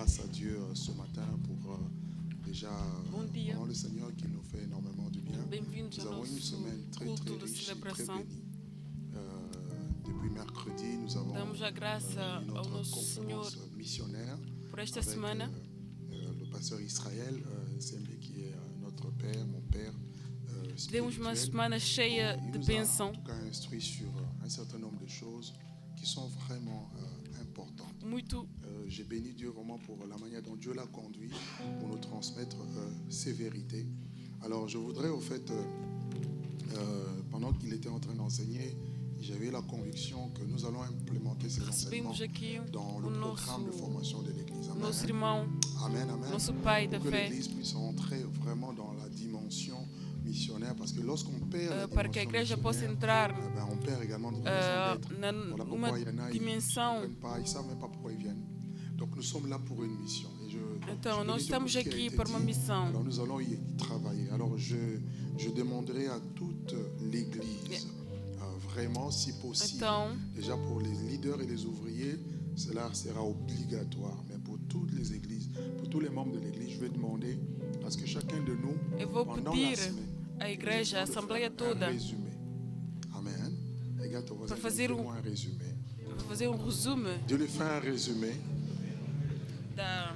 grâce à Dieu ce matin pour déjà dia. le Seigneur qui nous fait énormément de bien. Bem-vindos Nous ao avons une nosso semaine très culto de riche et très celebração. bénie. Depuis mercredi, nous avons Damos a graça eu ao notre nosso Senhor conférence missionnaire por esta avec semana. le pasteur Israël, Sembe, qui est notre père, mon père Tivemos uma spirituel. semana cheia Il de nous a en bênção, tout cas instruit sur un certain nombre de choses qui sont vraiment importantes. muito. J'ai béni Dieu vraiment pour la manière dont Dieu l'a conduit pour nous transmettre ses vérités. Alors je voudrais au fait, pendant qu'il était en train d'enseigner, j'avais la conviction que nous allons implémenter ces enseignements Recebemos aqui dans o le programme de nosso, formation de l'Église. Amen. nosso irmão, Amen, amen. nosso pai da Pour que fé, l'Église puisse entrer vraiment dans la dimension missionnaire, parce que lorsqu'on perd la para que a dimension igreja possa missionnaire, entrar on perd également notre raison d'être. Voilà numa pourquoi il y en a, ils ne dimensão. comprennent pas, ils ne savent même pas pourquoi ils viennent. Donc nous sommes là pour une mission. Et Então, je nós bénis Dieu pour estamos ce qui a aqui été para uma dit. missão. Alors nous allons y travailler. Alors je demanderai à toute l'Église, vraiment si possible, Então, déjà pour les leaders et les ouvriers, cela sera obligatoire. Mais pour toutes les églises, pour tous les membres de l'Église, je vais demander à ce que chacun de nous, eu vou pendant la pedir semaine, à igreja, a assembleia un toda, résumé. Amen. Regarde ton voisin, Para fazer fais-moi un résumé. para fazer resumo Dieu lui fait un résumé. da,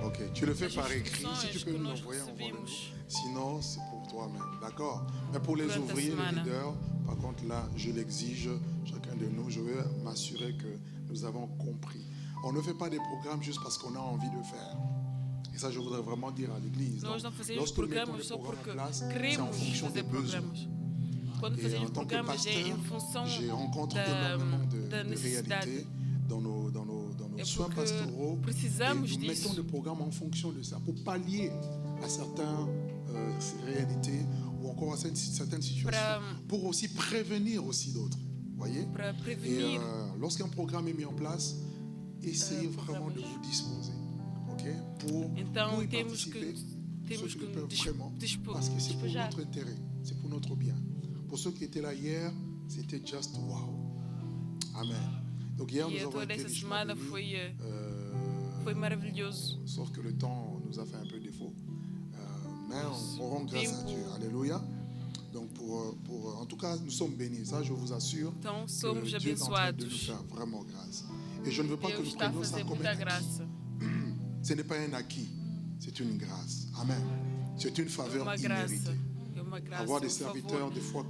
Ok, tu le fais das par écrit. Si tu instruções peux que nous nós l'envoyer, envoie-le. recebemos. Sinon, c'est pour toi-même. D'accord? Mais pour les Durante a ouvriers, les semana. leaders, par contre, là, je l'exige, chacun de nous, je veux m'assurer que nous avons compris. On ne fait pas des programmes juste parce qu'on a envie de faire. Et ça, je voudrais vraiment dire à l'Église. Nós não Donc, fazemos lorsque nous mettons programas des só programmes porque en place, c'est en queremos fonction des fazer besoins. programas. Quando Et fazemos en tant que programas é pasteur, em função j'ai rencontré da, énormément da de necessidade. réalités dans nos É soins porque pastoraux. Et precisamos nous mettons disso des programmes en fonction de ça, pour pallier à certaines réalités ou encore à certaines situations, pour aussi prévenir aussi d'autres. Voyez? para Et prevenir. lorsqu'un programme est mis en place, essayez vraiment de vous disposer, ok, pour Então y temos participer, que ceux qui le nos peuvent vraiment, parce que c'est pour despejar. notre intérêt, c'est pour notre bien. Pour ceux qui étaient là hier, c'était just wow. Amen. Donc hier, E nous avons toda été essa richement semana bénis. foi maravilhoso. Sauf que le temps nous a fait un peu défaut. Mais on rend grâce à Dieu. Alléluia. Donc en tout cas, nous sommes bénis. Ça, je vous assure. Então Que somos Dieu est en train de nous abençoados. faire vraiment grâce. Et je ne veux pas que Deus nous está a prenions ça fazer comme un muita acquis. graça. Ce n'est pas un acquis. C'est une grâce. Amen. C'est une É faveur uma graça. imméritée. É uma graça. Avoir des Um favor. serviteurs, des fois,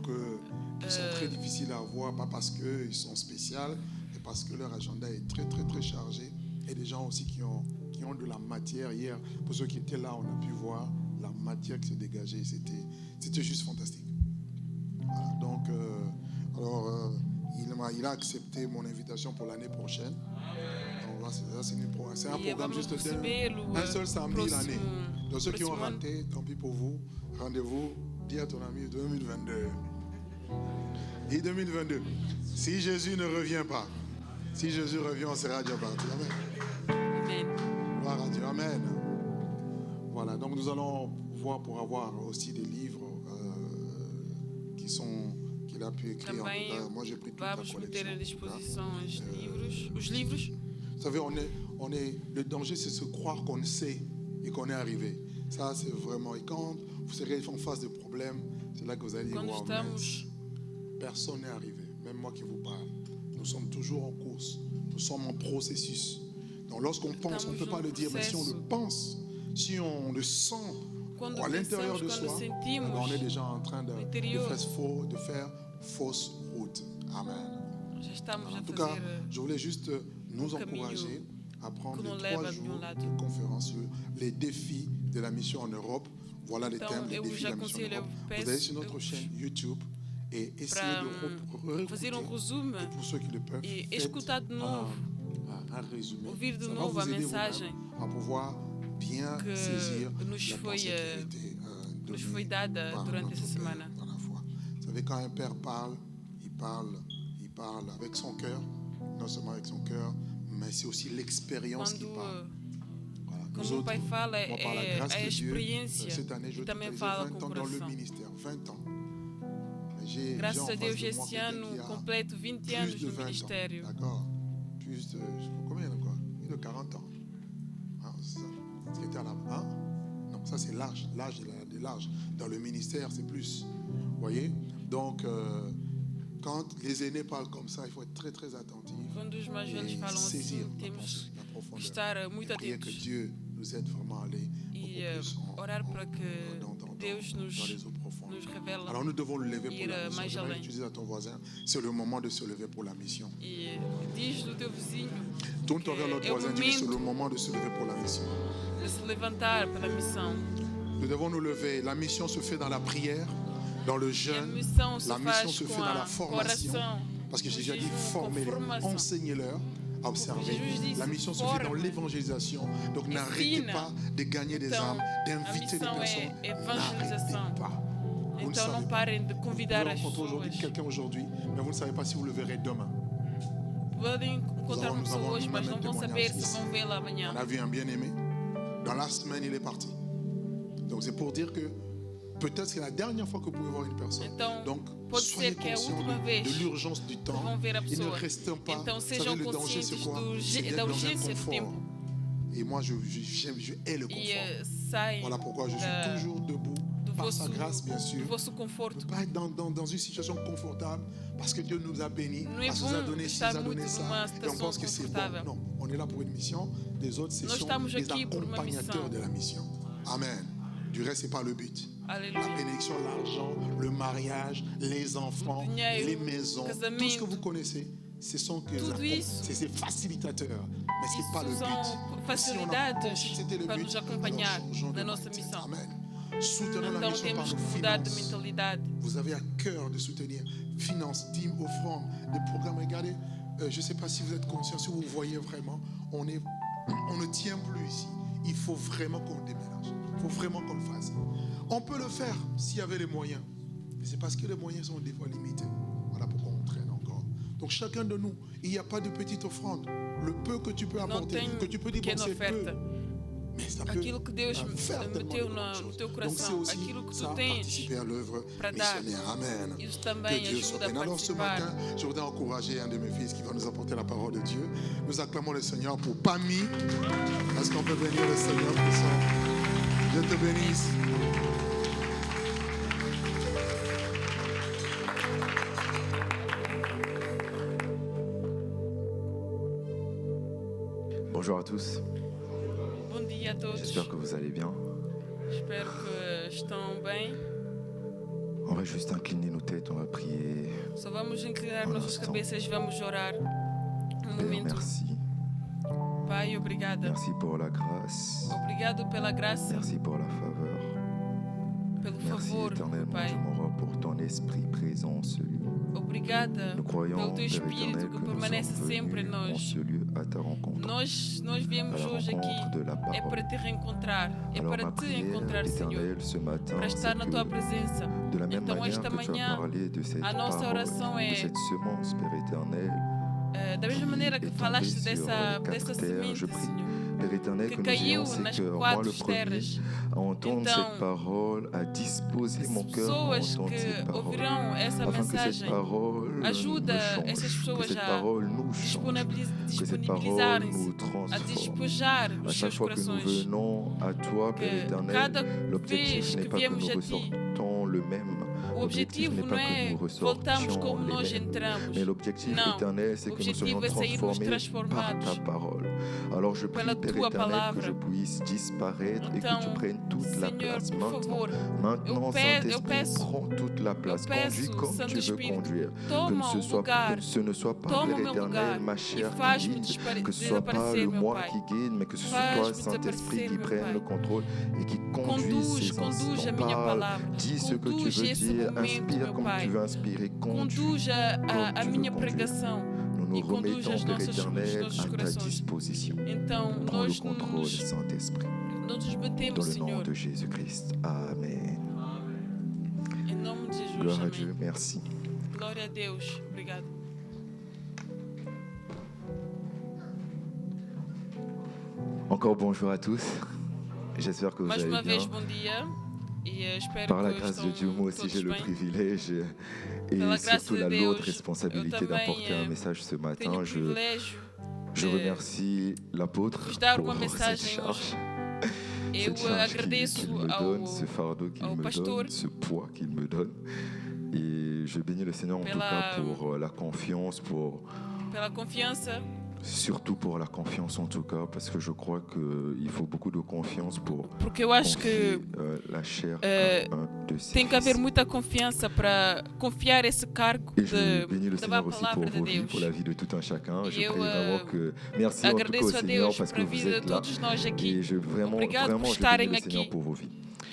qui sont très difficiles à avoir, pas parce qu'ils sont spéciaux, mais parce que leur agenda est très, très, très chargé. Et des gens aussi qui ont de la matière. Hier, pour ceux qui étaient là, on a pu voir la matière qui s'est dégagée. C'était juste fantastique. Voilà. Donc, il a accepté mon invitation pour l'année prochaine. Donc là, c'est un E programme vamos juste recebê-lo un seul samedi próximo- l'année. Donc ceux qui ont próximo ano. raté, tant pis pour vous. Rendez-vous, dis à ton ami 2022. Dis 2022. Si Jésus ne revient pas, si Jésus revient, on sera déjà parti. Amen. Amém. Gloire à Dieu. Amen. Voilà, donc nous allons voir pour avoir aussi des livres qu'il a pu écrire. Também Moi, j'ai pris toute la vamos meter à collection. disposição os livros. Vous savez, le danger, c'est se croire qu'on sait et qu'on est arrivé. Ça, c'est vraiment. Et quand vous serez en face de problèmes, c'est là que vous allez dire, Quando wow, estamos personne n'est arrivé. Même moi qui vous parle. Nous sommes toujours en course. Nous sommes en processus. Donc, lorsqu'on pense, on ne peut pas le dire. Mais si on le pense, si on le sent Quando à l'intérieur de pensamos, quando soi, sentimos on est déjà en train de interior. faire fausse route. Amen. já estamos En a tout cas, fazer. je voulais juste nous caminho encourager à prendre que nous les lève 3 de jours um lado. de conférence sur les défis de la mission en Europe. Voilà les Então, thèmes des eu défis de já la mission en aconselho, Europe. eu Vous allez sur notre peço chaîne YouTube et essayez para de fazer réécouter. resumo Et pour ceux qui le peuvent, e faites escutar de novo, un résumé. ouvir de Ça va novo a vous aider mensagem vous-même à pouvoir bien que saisir nos la foi, pensée qui a été nos donnée foi dada par durante notre essa Père semana. dans la foi. Vous savez, quand un père parle, il parle avec son cœur, non seulement avec son cœur, mais c'est aussi l'expérience qui Quando, parle. Voilà. Nous quando o pai autres, fala, moi, par la é grâce a de Dieu, experiência cette année, je e também totalisais fala 20 com o ans dans le coração. ministère, 20 ans. Mais j'ai en Graças a face Deus, de moi esse quelqu'un ano qui a completo 20 plus anos de no 20 ans, ministério. d'accord? Plus de, je sais pas combien il y en a quoi? Plus de 40 ans. Hein? à la... Hein? Non, ça c'est l'âge. L'âge de l'âge. Dans le ministère, c'est plus. Vous voyez? Donc, quand les aînés parlent comme ça, il faut être très, très attentif. Quando os mais velhos falam Saisir assim, la temos pensée, la que profondeur. estar muito Et prier que atentos Dieu nous aide vraiment à aller e beaucoup plus orar para que Deus dans nos, les eaux profondes. nos revele Alors nous devons le lever pour ir la mission. mais J'aimerais além. que tu dises à ton voisin, c'est le moment de se lever pour la mission. E diz do teu vizinho Tourne vers l'autre é o voisin, dis c'est le momento moment de se lever pour la mission. de se levantar pela missão. Nous devons nous lever. La mission se fait dans la prière, dans le E a jeûne. missão se La mission faz se com fait dans la a formation. oração, Parce que com Jésus a dit jejum, com formez-les, formação. enseignez-leur à observer. Jésus dit, La mission se fait dans forme. l'évangélisation. Donc n'arrêtez Ensina. pas de gagner des Então, âmes, a d'inviter des missão personnes. é evangelização. N'arrêtez pas. Vous ne Então savez não pas. parem de Vous convidar pouvez as rencontrer aujourd'hui pessoas. quelqu'un aujourd'hui, mais vous ne savez pas si vous le verrez demain. Podem encontrar uma Nous pessoa avons hoje, mas não vão nous-mêmes saber témoignages se vão vê-la amanhã. On a vu un bien-aimé. Dans la semaine, il est parti. Donc c'est pour dire que peut-être c'est la dernière fois que vous pouvez voir une personne. Então, Donc pode soyez ser que é a conscients última vez de l'urgence du que temps. vão ver a Et ne pessoa. restons pas. Então Vous savez, sejam le danger, c'est conscientes quoi? C'est d'être da dans un urgência do confort. tempo. Et moi, je hais le E confort. saem Voilà pourquoi je suis da- toujours debout, do par sa vosso, grâce, bien sûr. do vosso On ne conforto. peut pas être dans une situation confortable parce que Dieu nous a bénis, Não é parce qu'il nous a bom donné ci, estar nous a donné muito ça. numa Et on situação pense que c'est bon. confortável. Non, on est là pour une mission. Les autres, ce Nós sont estamos les aqui por uma accompagnateurs missão. de la mission. Amen. Du reste, ce n'est pas le but. La Aleluia. bénédiction, l'argent, le mariage, les enfants, Dinheiro, les maisons, tout ce que casamento. vous connaissez, ce sont que Tudo isso. c'est ces facilitateurs, mais ce n'est pas le Isso but. são Si on a facilidades pensé que c'était le para but, nos acompanhar alors changeons de na nossa mindset. missão. Amen. Soutenons la Então mission par temos nos que mudar de finances. mentalidade. Vous avez à cœur de soutenir finances, dîmes, offrandes, des programmes. Regardez, je ne sais pas si vous êtes conscient, si vous voyez vraiment, on ne tient plus ici. Il faut vraiment qu'on déménage. Il faut vraiment qu'on le fasse. On peut le faire s'il y avait les moyens. Mais c'est parce que les moyens sont des fois limités. Voilà pourquoi on traîne encore. Donc chacun de nous, il n'y a pas de petite offrande. Le peu que tu peux Não apporter, tem que tu peux pequena dépenser peu, oferta. mais ça peut Aquilo que Deus faire tellement meteu de bonnes choses. no teu Donc c'est coração, aussi aquilo que tu ça, tens participer à l'œuvre para dar. missionnaire. Amen. Isso Que também Dieu soit ajuda a béni. Alors ce participar. matin, je voudrais encourager un de mes fils qui va nous apporter la parole de Dieu. Nous acclamons le Seigneur pour Pami. Est-ce qu'on peut bénir le Seigneur pour ça? Dieu te bénisse. Bonjour à tous, Bom dia a todos. j'espère que vous allez bien. Espero que estão bem. On va juste incliner nos têtes, on va prier. Só vamos inclinar Um nossas instant. cabeças e vamos orar. Um Père, momento. merci. Pai, obrigada. Merci pour la grâce. Obrigado pela graça, Merci pour la faveur. pelo Merci favor, éternel, mon Pai. Dieu, mon roi, pour ton esprit présent en ce lieu. Obrigada Nous croyons, pelo teu Père Espírito éternel, que que nous permanece sommes sempre em venus en nós. ce lieu à ta rencontre, Nós à viemos la hoje rencontre aqui de la é parole. para te reencontrar, é Alors para ma te prière encontrar, Senhor, éternelle ce matin, para estar c'est na tua que presença. de la même Então, manière esta que tu as manhã, parlé de cette a nossa parole, oração de é cette semence, Père éternel, da mesma maneira que est falaste tombée sur dessa les quatre terres, semente, je prie, Senhor, Père éternel, que que nous caiu ayons nas ces cœurs, moi quatro le premier, terras. à entendre Então, cette parole, à disposer As mon cœur à pessoas entendre cette que parole, ouvirão essa afin que cette mensagem parole ajuda me change, essas que pessoas cette a parole nous change, que cette parole disponibilizarem-se, nous a transforme. despejar À os chaque seus fois que nous corações. venons à toi, Père Que éternel, cada l'objectif vez n'est que pas que viemos nous a ti, ressortons le même. o L'objectif objetivo n'est não pas que é nous voltarmos ressortions como les nós mêmes. entramos, Mais l'objectif Não. éternel, c'est O que nous soyons objetivo é sairmos transformés par transformados ta parole. Alors je prie, pela Père tua éternel, palavra. que je puisse disparaître et que Então, tu prennes toute la Senhor, place por maintenant. favor, Maintenant, eu Saint-Esprit, peço, prends toute la place. Conduis peço, comme Santo tu veux Espírito, conduire. Que toma o lugar, ce ne soit pas, toma Père o meu éternel, lugar ma e chair faz-me qui guide, que ce soit pas desaparecer, le meu moi Pai. qui guide, mais que ce soit Faz-me toi, Saint-Esprit, qui desaparecer, meu prenne Pai. le contrôle et qui conduise ces Conduz a instants. minha Parle, palavra, dis ce que tu conduz veux esse dire, momento, inspire meu comme Pai. tu veux inspirer, conduis. Conduz a comme tu minha veux conduire. pregação Nous e nous conduz remettons, os Père nossos éternel, nossos à ta corações. disposition. Então, Prends le nós contrôle, nos Saint-Esprit. metemos, Dans le nom Senhor, de Jésus-Christ. Amen. em nome de Jesus. Gloire à Amém. Dieu. Merci. Glória a Deus. Obrigado. Encore bonjour à tous. J'espère que vous Mais uma allez vez, bien. bom dia. E espero Par la que grâce de estão Dieu, moi aussi todos j'ai le bem. privilège et Pela graça surtout de la Deus, lourde eu responsabilité também, d'apporter un message ce Tenho matin. o privilégio Je de remercie l'apôtre vos dar pour uma cette mensagem charge. e Eu cette charge agradeço qu'il me donne, ce fardeau qu'il ao me pastor donne, ce poids qu'il me donne. Et je bénis le Seigneur en tout Pela- cas pour la confiance, pela confiança, surtout pour la confiance en tout cas, parce que je crois qu'il faut beaucoup de confiance pour porque eu acho confier que la chair euh, à un de ses tem que haver fils. muita confiança para confiar esse cargo Et je bénis de le levar Seigneur a aussi pour palavra de vos vies, Deus. pour la vie de tout un chacun. Je Eu, prie vraiment que... Merci en tout cas au Agradeço a Seigneur Deus parce que pela vous vida de êtes là. todos nós aqui. Et vraiment, Obrigado por je bénis estarem le Seigneur aqui. pour vos vies.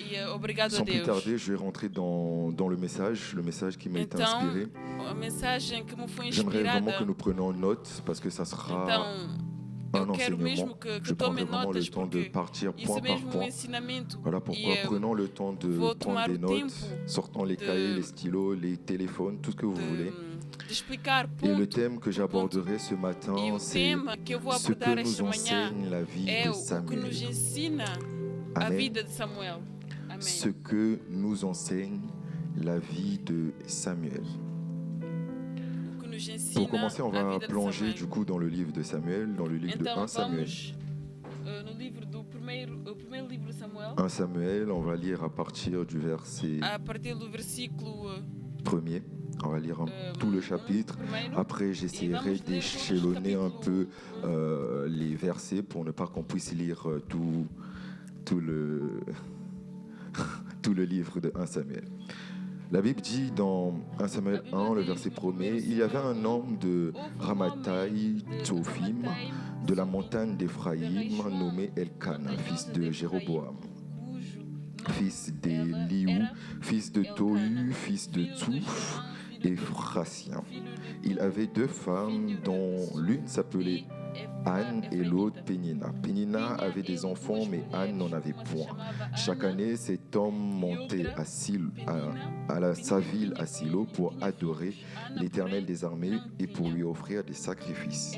E obrigado a Sans plus Deus. tarder, je vais rentrer dans le message qui m'a été Então, inspiré. a mensagem que me foi J'aimerais vraiment inspirada. que nous prenions note parce que ça sera Então, un eu quero mesmo enseignement. que Je prendrai tomem vraiment le notas, temps de porque partir isso point é par mesmo point. ensinamento. Voilà pourquoi E prenons le temps de vou prendre tomar des o notes, tempo sortons les de- cahiers, les stylos, les téléphones, tout ce que vous voulez. de explicar Et le ponto thème que por ponto. j'aborderai ce E matin, o c'est tema que eu vou ce que abordar esta nous manhã enseigne la vie é de o que nos Samuel. ensina a Amen. vida de Samuel. Amém. Ce que nous enseigne la vie de Samuel. O que nos ensina Pour commencer, on a va vida de plonger Samuel. du coup dans le livre de Samuel, dans le livre de Então 1 Samuel. vamos no livro do primeiro livro de Samuel, 1 Samuel, on va lire à partir du verset a partir do versículo 1er. On va lire tout le chapitre. primeiro. Après, j'essaierai d'échelonner un peu les versets pour ne pas qu'on puisse lire tout le, tout le livre de 1 Samuel. La Bible dit dans 1 Samuel 1, le verset 1er, il y avait un homme de Ramathaï Tsophim, de la montagne d'Éphraïm, nommé Elkana, fils de Jéroboam, fils d'Eliou, fils de Tohu, fils de Tsouf, Éphrasien. Il avait deux femmes dont l'une s'appelait Anne et l'autre Pénina. Pénina avait des enfants, mais Anne n'en avait point. Chaque année, cet homme montait à sa ville à Silo pour adorer l'Éternel des armées et pour lui offrir des sacrifices.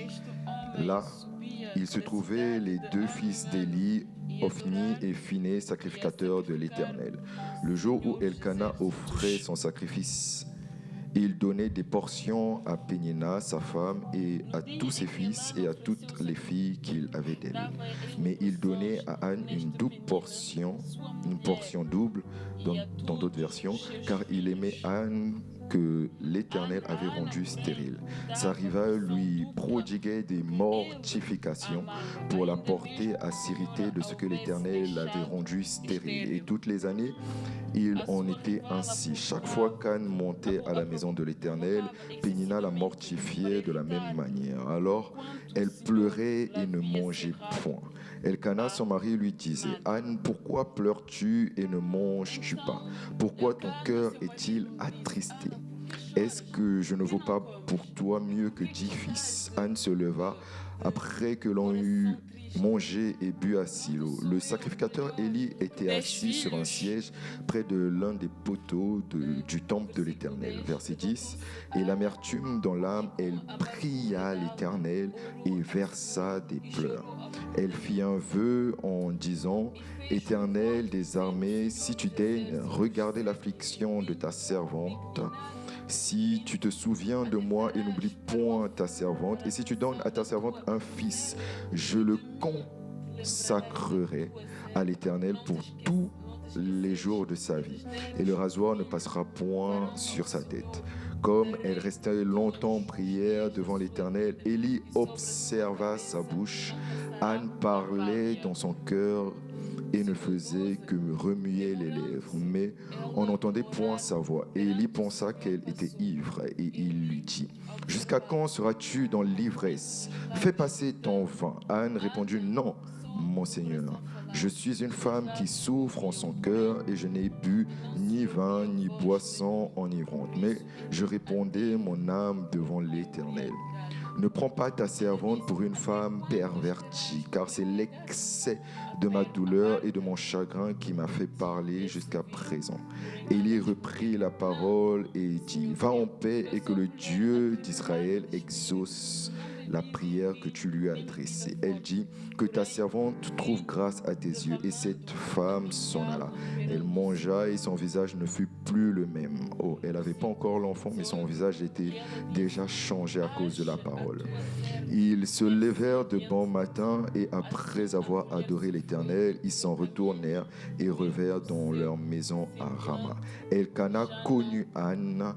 Là, il se trouvaient les deux fils d'Élie, Ophni et Phiné, sacrificateurs de l'Éternel. Le jour où Elkana offrait son sacrifice, il donnait des portions à Pénina, sa femme, et à tous ses fils et à toutes les filles qu'il avait d'elle. Mais il donnait à Anne une portion double dans d'autres versions, car il aimait Anne que l'Éternel avait rendue stérile. Sa rivale lui prodiguait des mortifications pour la porter à s'irriter de ce que l'Éternel avait rendu stérile. Et toutes les années, il en était ainsi. Chaque fois qu'Anne montait à la maison de l'Éternel, Pénina la mortifiait de la même manière. Alors, elle pleurait et ne mangeait point. Elkana, son mari, lui disait, « Anne, pourquoi pleures-tu et ne manges-tu pas? Pourquoi ton cœur est-il attristé? Est-ce que je ne vaux pas pour toi mieux que 10 fils ?» Anne se leva après que l'on eut mangé et bu à Silo. Le sacrificateur Élie était assis sur un siège près de l'un des poteaux du temple de l'Éternel. Verset 10. Et l'amertume dans l'âme, elle pria l'Éternel et versa des pleurs. Elle fit un vœu en disant, Éternel des armées, si tu daignes regarder l'affliction de ta servante, si tu te souviens de moi et n'oublie point ta servante, et si tu donnes à ta servante un fils, je le consacrerai à l'Éternel pour tous les jours de sa vie, et le rasoir ne passera point sur sa tête. Comme elle restait longtemps en prière devant l'Éternel, Élie observa sa bouche. Anne parlait dans son cœur et ne faisait que remuer les lèvres, mais on n'entendait point sa voix. Et Élie pensa qu'elle était ivre, et il lui dit, « Jusqu'à quand seras-tu dans l'ivresse? Fais passer ton vin. » Anne répondit, « Non, mon Seigneur, je suis une femme qui souffre en son cœur, et je n'ai bu ni vin ni boisson enivrante. Mais je répondais mon âme devant l'Éternel. Ne prends pas ta servante pour une femme pervertie, car c'est l'excès de ma douleur et de mon chagrin qui m'a fait parler jusqu'à présent. » Élie reprit la parole et dit, « Va en paix et que le Dieu d'Israël exauce la prière que tu lui as adressée. » Elle dit, « Que ta servante trouve grâce à tes yeux. » Et cette femme s'en alla. Elle mangea et son visage ne fut plus le même. Oh, elle n'avait pas encore l'enfant, mais son visage était déjà changé à cause de la parole. Ils se levèrent de bon matin et après avoir adoré l'Éternel, ils s'en retournèrent et revinrent dans leur maison à Rama. Elkana connut Anne,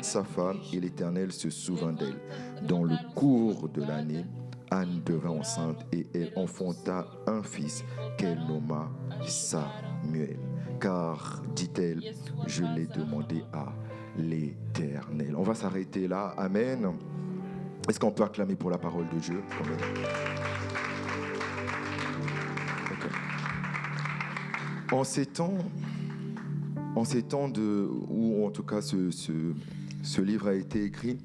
sa femme, et l'Éternel se souvint d'elle. Dans le cours de l'année, Anne devint enceinte et elle enfanta un fils qu'elle nomma Samuel. Car, dit-elle, je l'ai demandé à l'Éternel. On va s'arrêter là. Amen. Est-ce qu'on peut acclamer pour la parole de Dieu quand même? Okay. En ces temps où en tout cas ce livre a été écrit,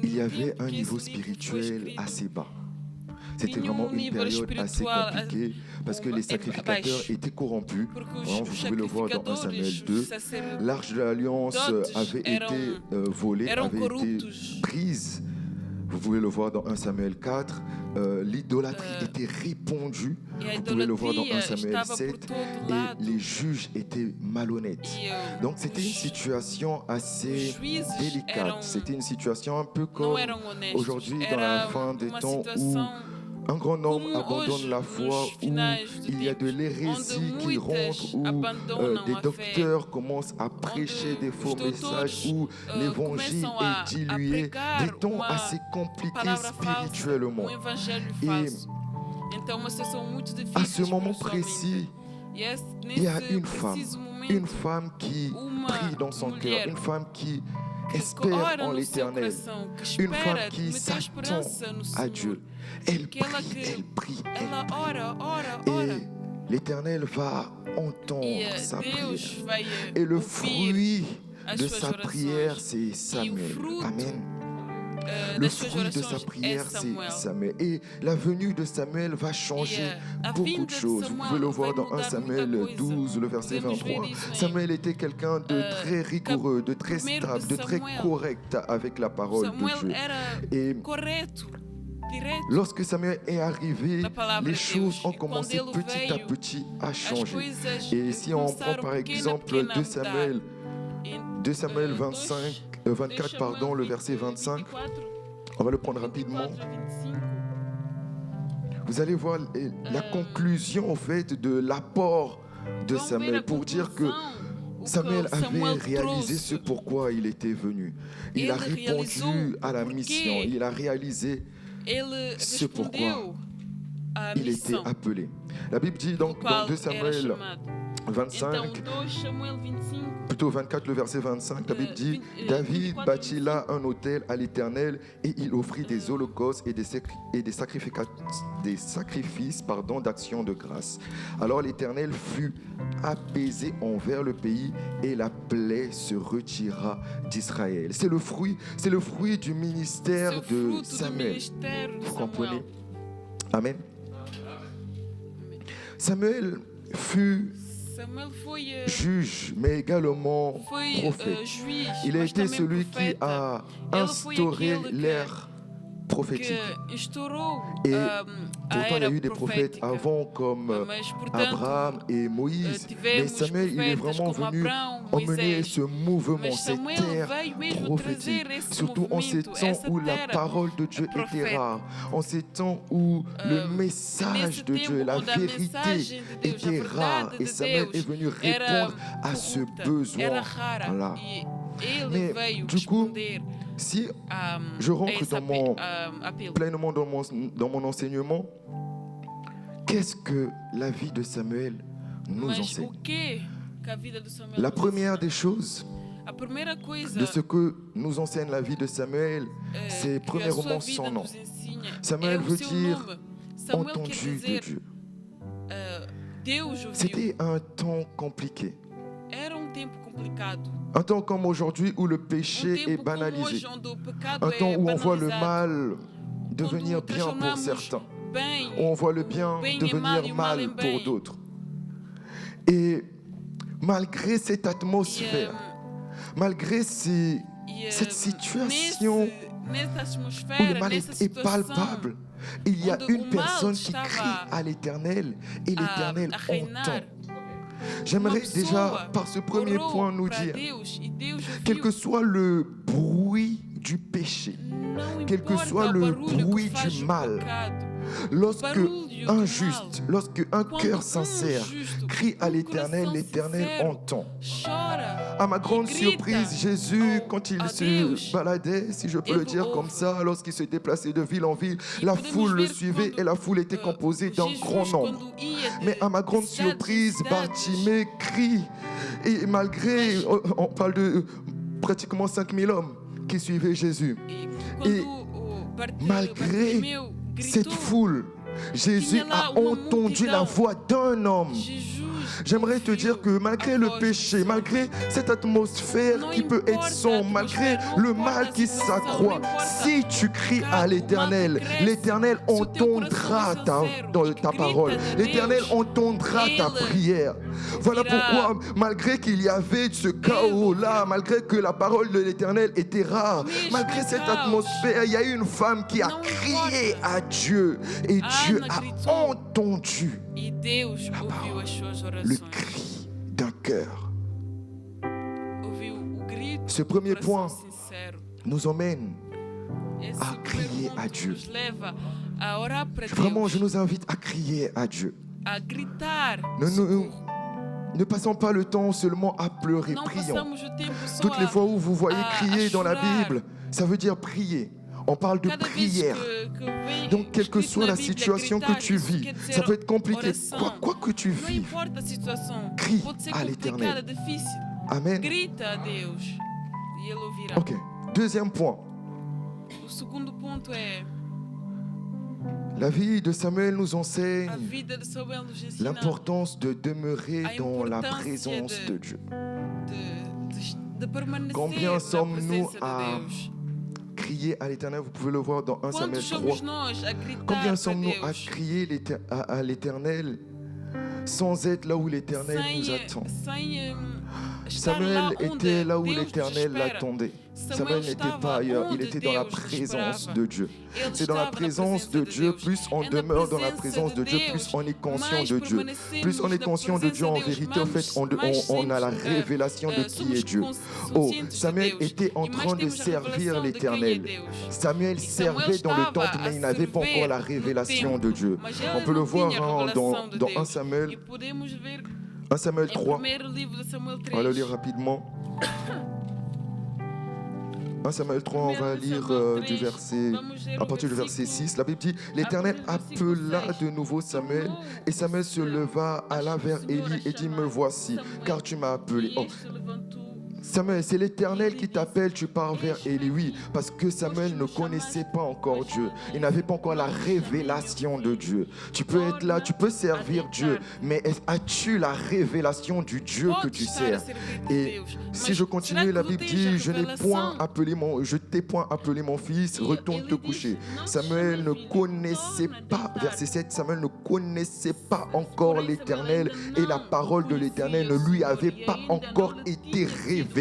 il y avait un niveau spirituel assez bas. C'était vraiment une période assez compliquée parce que les sacrificateurs étaient corrompus. Vous pouvez le voir dans 1 Samuel 2. L'Arche de l'Alliance avait été volée, avait été prise. Vous pouvez le voir dans 1 Samuel 4. L'idolâtrie était répandue. Vous pouvez le voir dans 1 Samuel 7. Et les juges étaient malhonnêtes. Donc c'était une situation assez délicate. C'était une situation un peu comme aujourd'hui dans la fin des temps où un grand nombre abandonne la foi, où il y a de l'hérésie qui rentre, où des docteurs commencent à prêcher des faux messages, où l'évangile est dilué, des temps assez compliqués spirituellement. Et à ce moment précis, il y a une femme qui prie dans son cœur, une femme qui espère en l'Éternel, une femme qui s'attend à Dieu. Elle prie. Et l'Éternel va entendre sa prière. Et le fruit de sa prière, c'est Samuel. Amen. Le fruit de sa prière, c'est Samuel. Et la venue de Samuel va changer beaucoup de choses. Vous pouvez le voir dans 1 Samuel 12, le verset 23. Samuel était quelqu'un de très rigoureux, de très stable, de très correct avec la parole de Dieu. Et lorsque Samuel est arrivé, les choses ont commencé petit à petit à changer. Et si on prend par exemple 2 Samuel 24, le verset 25, on va le prendre rapidement. Vous allez voir la conclusion en fait de l'apport de Samuel pour dire que Samuel avait réalisé ce pourquoi il était venu. Il a répondu à la mission. Il a réalisé ce pourquoi il était appelé. La Bible dit donc dans 2 Samuel 25, plutôt 24, le verset 25, la Bible dit « David bâtit là un autel à l'Éternel et il offrit des holocaustes et des sacrifices d'action de grâce. Alors l'Éternel fut apaisé envers le pays et la plaie se retira d'Israël. » C'est le fruit du ministère de Samuel. Vous comprenez? Amen. Samuel fut juge, mais également prophète. Il a été celui qui a instauré l'ère prophétique. Et pourtant, il y a eu des prophètes avant comme Abraham et Moïse. Mais Samuel, il est vraiment venu emmener ce mouvement, cette ère prophétique. Surtout en ces temps où la parole de Dieu était rare. En ces temps où le message de Dieu, la vérité était rare. Et Samuel est venu répondre à ce besoin-là. Mais du coup, si je rentre pleinement dans mon enseignement, qu'est-ce que la vie de Samuel nous enseigne? La première des choses de ce que nous enseigne la vie de Samuel, c'est premièrement son nom. Samuel veut dire entendu de Dieu. C'était un temps compliqué. Un temps comme aujourd'hui où le péché est banalisé. Un temps où on voit le mal devenir bien pour certains. Où on voit le bien devenir mal pour d'autres. Et malgré cette atmosphère, malgré cette situation où le mal est palpable, il y a une personne qui crie à l'Éternel et l'Éternel entend. J'aimerais déjà, par ce premier point, nous dire, quel que soit le bruit du péché, quel que soit le bruit du mal, lorsque un juste, lorsque un cœur sincère crie à l'Éternel, l'Éternel entend. À ma grande surprise, Jésus, quand il se baladait, si je peux le dire comme ça, lorsqu'il se déplaçait de ville en ville, la foule le suivait et la foule était composée d'un grand nombre. Mais à ma grande surprise, Bartimée crie, et malgré, on parle de pratiquement 5000 hommes qui suivaient Jésus, et malgré cette foule, Jésus a entendu la voix d'un homme. J'aimerais te dire que malgré le péché, malgré cette atmosphère qui peut être sombre, malgré le mal qui s'accroît, si tu cries à l'Éternel, l'Éternel entendra ta parole. L'Éternel entendra ta prière. Voilà pourquoi, malgré qu'il y avait ce chaos-là, malgré que la parole de l'Éternel était rare, malgré cette atmosphère, il y a eu une femme qui a crié à Dieu et Dieu a entendu le cri d'un cœur. Ce premier point nous emmène à crier à Dieu. Vraiment, je nous invite à crier à Dieu. Ne passons pas le temps seulement à pleurer, prions. Toutes les fois où vous voyez crier dans la Bible, ça veut dire prier. On parle de prière. Donc, quelle que soit la situation que tu vis, ça peut être compliqué. Quoi que tu vives, crie à l'Éternel. Amen. Ok. Deuxième point. La vie de Samuel nous enseigne l'importance de demeurer dans la présence de Dieu. Combien sommes-nous à crier à l'Éternel? Vous pouvez le voir dans 1 Samuel 3. Combien sommes-nous à crier à l'Éternel sans être là où l'Éternel nous attend? Samuel était là où l'Éternel l'attendait. Samuel n'était pas ailleurs, il était dans la présence de Dieu. C'est dans la présence de Dieu, plus on demeure dans la présence de Dieu, plus on est conscient de Dieu. Plus on est conscient de Dieu en vérité, en fait, on a la révélation de qui est Dieu. Oh, Samuel était en train de servir l'Éternel. Samuel servait dans le temple, mais il n'avait pas encore la révélation de Dieu. On peut le voir dans 1 Samuel 3. On va le lire rapidement. 1 Samuel 3, on va lire à partir du verset 6. La Bible dit, l'Éternel appela de nouveau Samuel, et Samuel se leva, alla vers Élie et dit, me voici, car tu m'as appelé. Oh. Samuel, c'est l'Éternel qui t'appelle, tu pars vers Élie. Oui, parce que Samuel ne connaissait pas encore Dieu. Il n'avait pas encore la révélation de Dieu. Tu peux être là, tu peux servir Dieu, mais as-tu la révélation du Dieu que tu sers? Et si je continue, la Bible dit, je t'ai point appelé mon fils, retourne te coucher. Samuel ne connaissait pas, verset 7, Samuel ne connaissait pas encore l'Éternel et la parole de l'Éternel ne lui avait pas encore été révélée.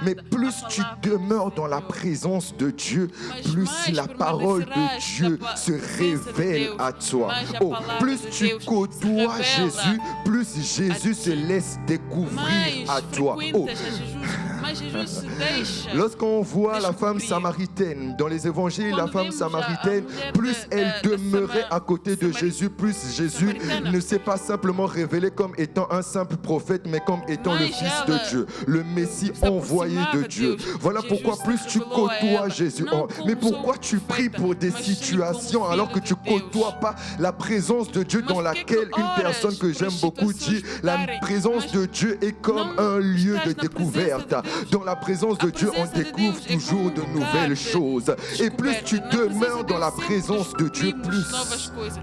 Mais plus tu demeures dans la présence de Dieu, plus la parole de Dieu se révèle à toi. Oh, plus tu côtoies Jésus, plus Jésus se laisse découvrir à toi. Oh. Lorsqu'on voit la femme samaritaine dans les évangiles, la femme samaritaine, plus elle demeurait à côté de Jésus, plus Jésus ne s'est pas simplement révélé comme étant un simple prophète, mais comme étant le Fils de Dieu, le Messie envoyé de Dieu. Voilà pourquoi plus tu côtoies Jésus. Oh, mais pourquoi tu pries pour des situations alors que tu côtoies pas la présence de Dieu dans laquelle une personne que j'aime beaucoup dit, la présence de Dieu est comme un lieu de découverte. Dans la présence de Dieu, on découvre toujours de nouvelles choses. Et plus tu demeures dans la présence de Dieu, plus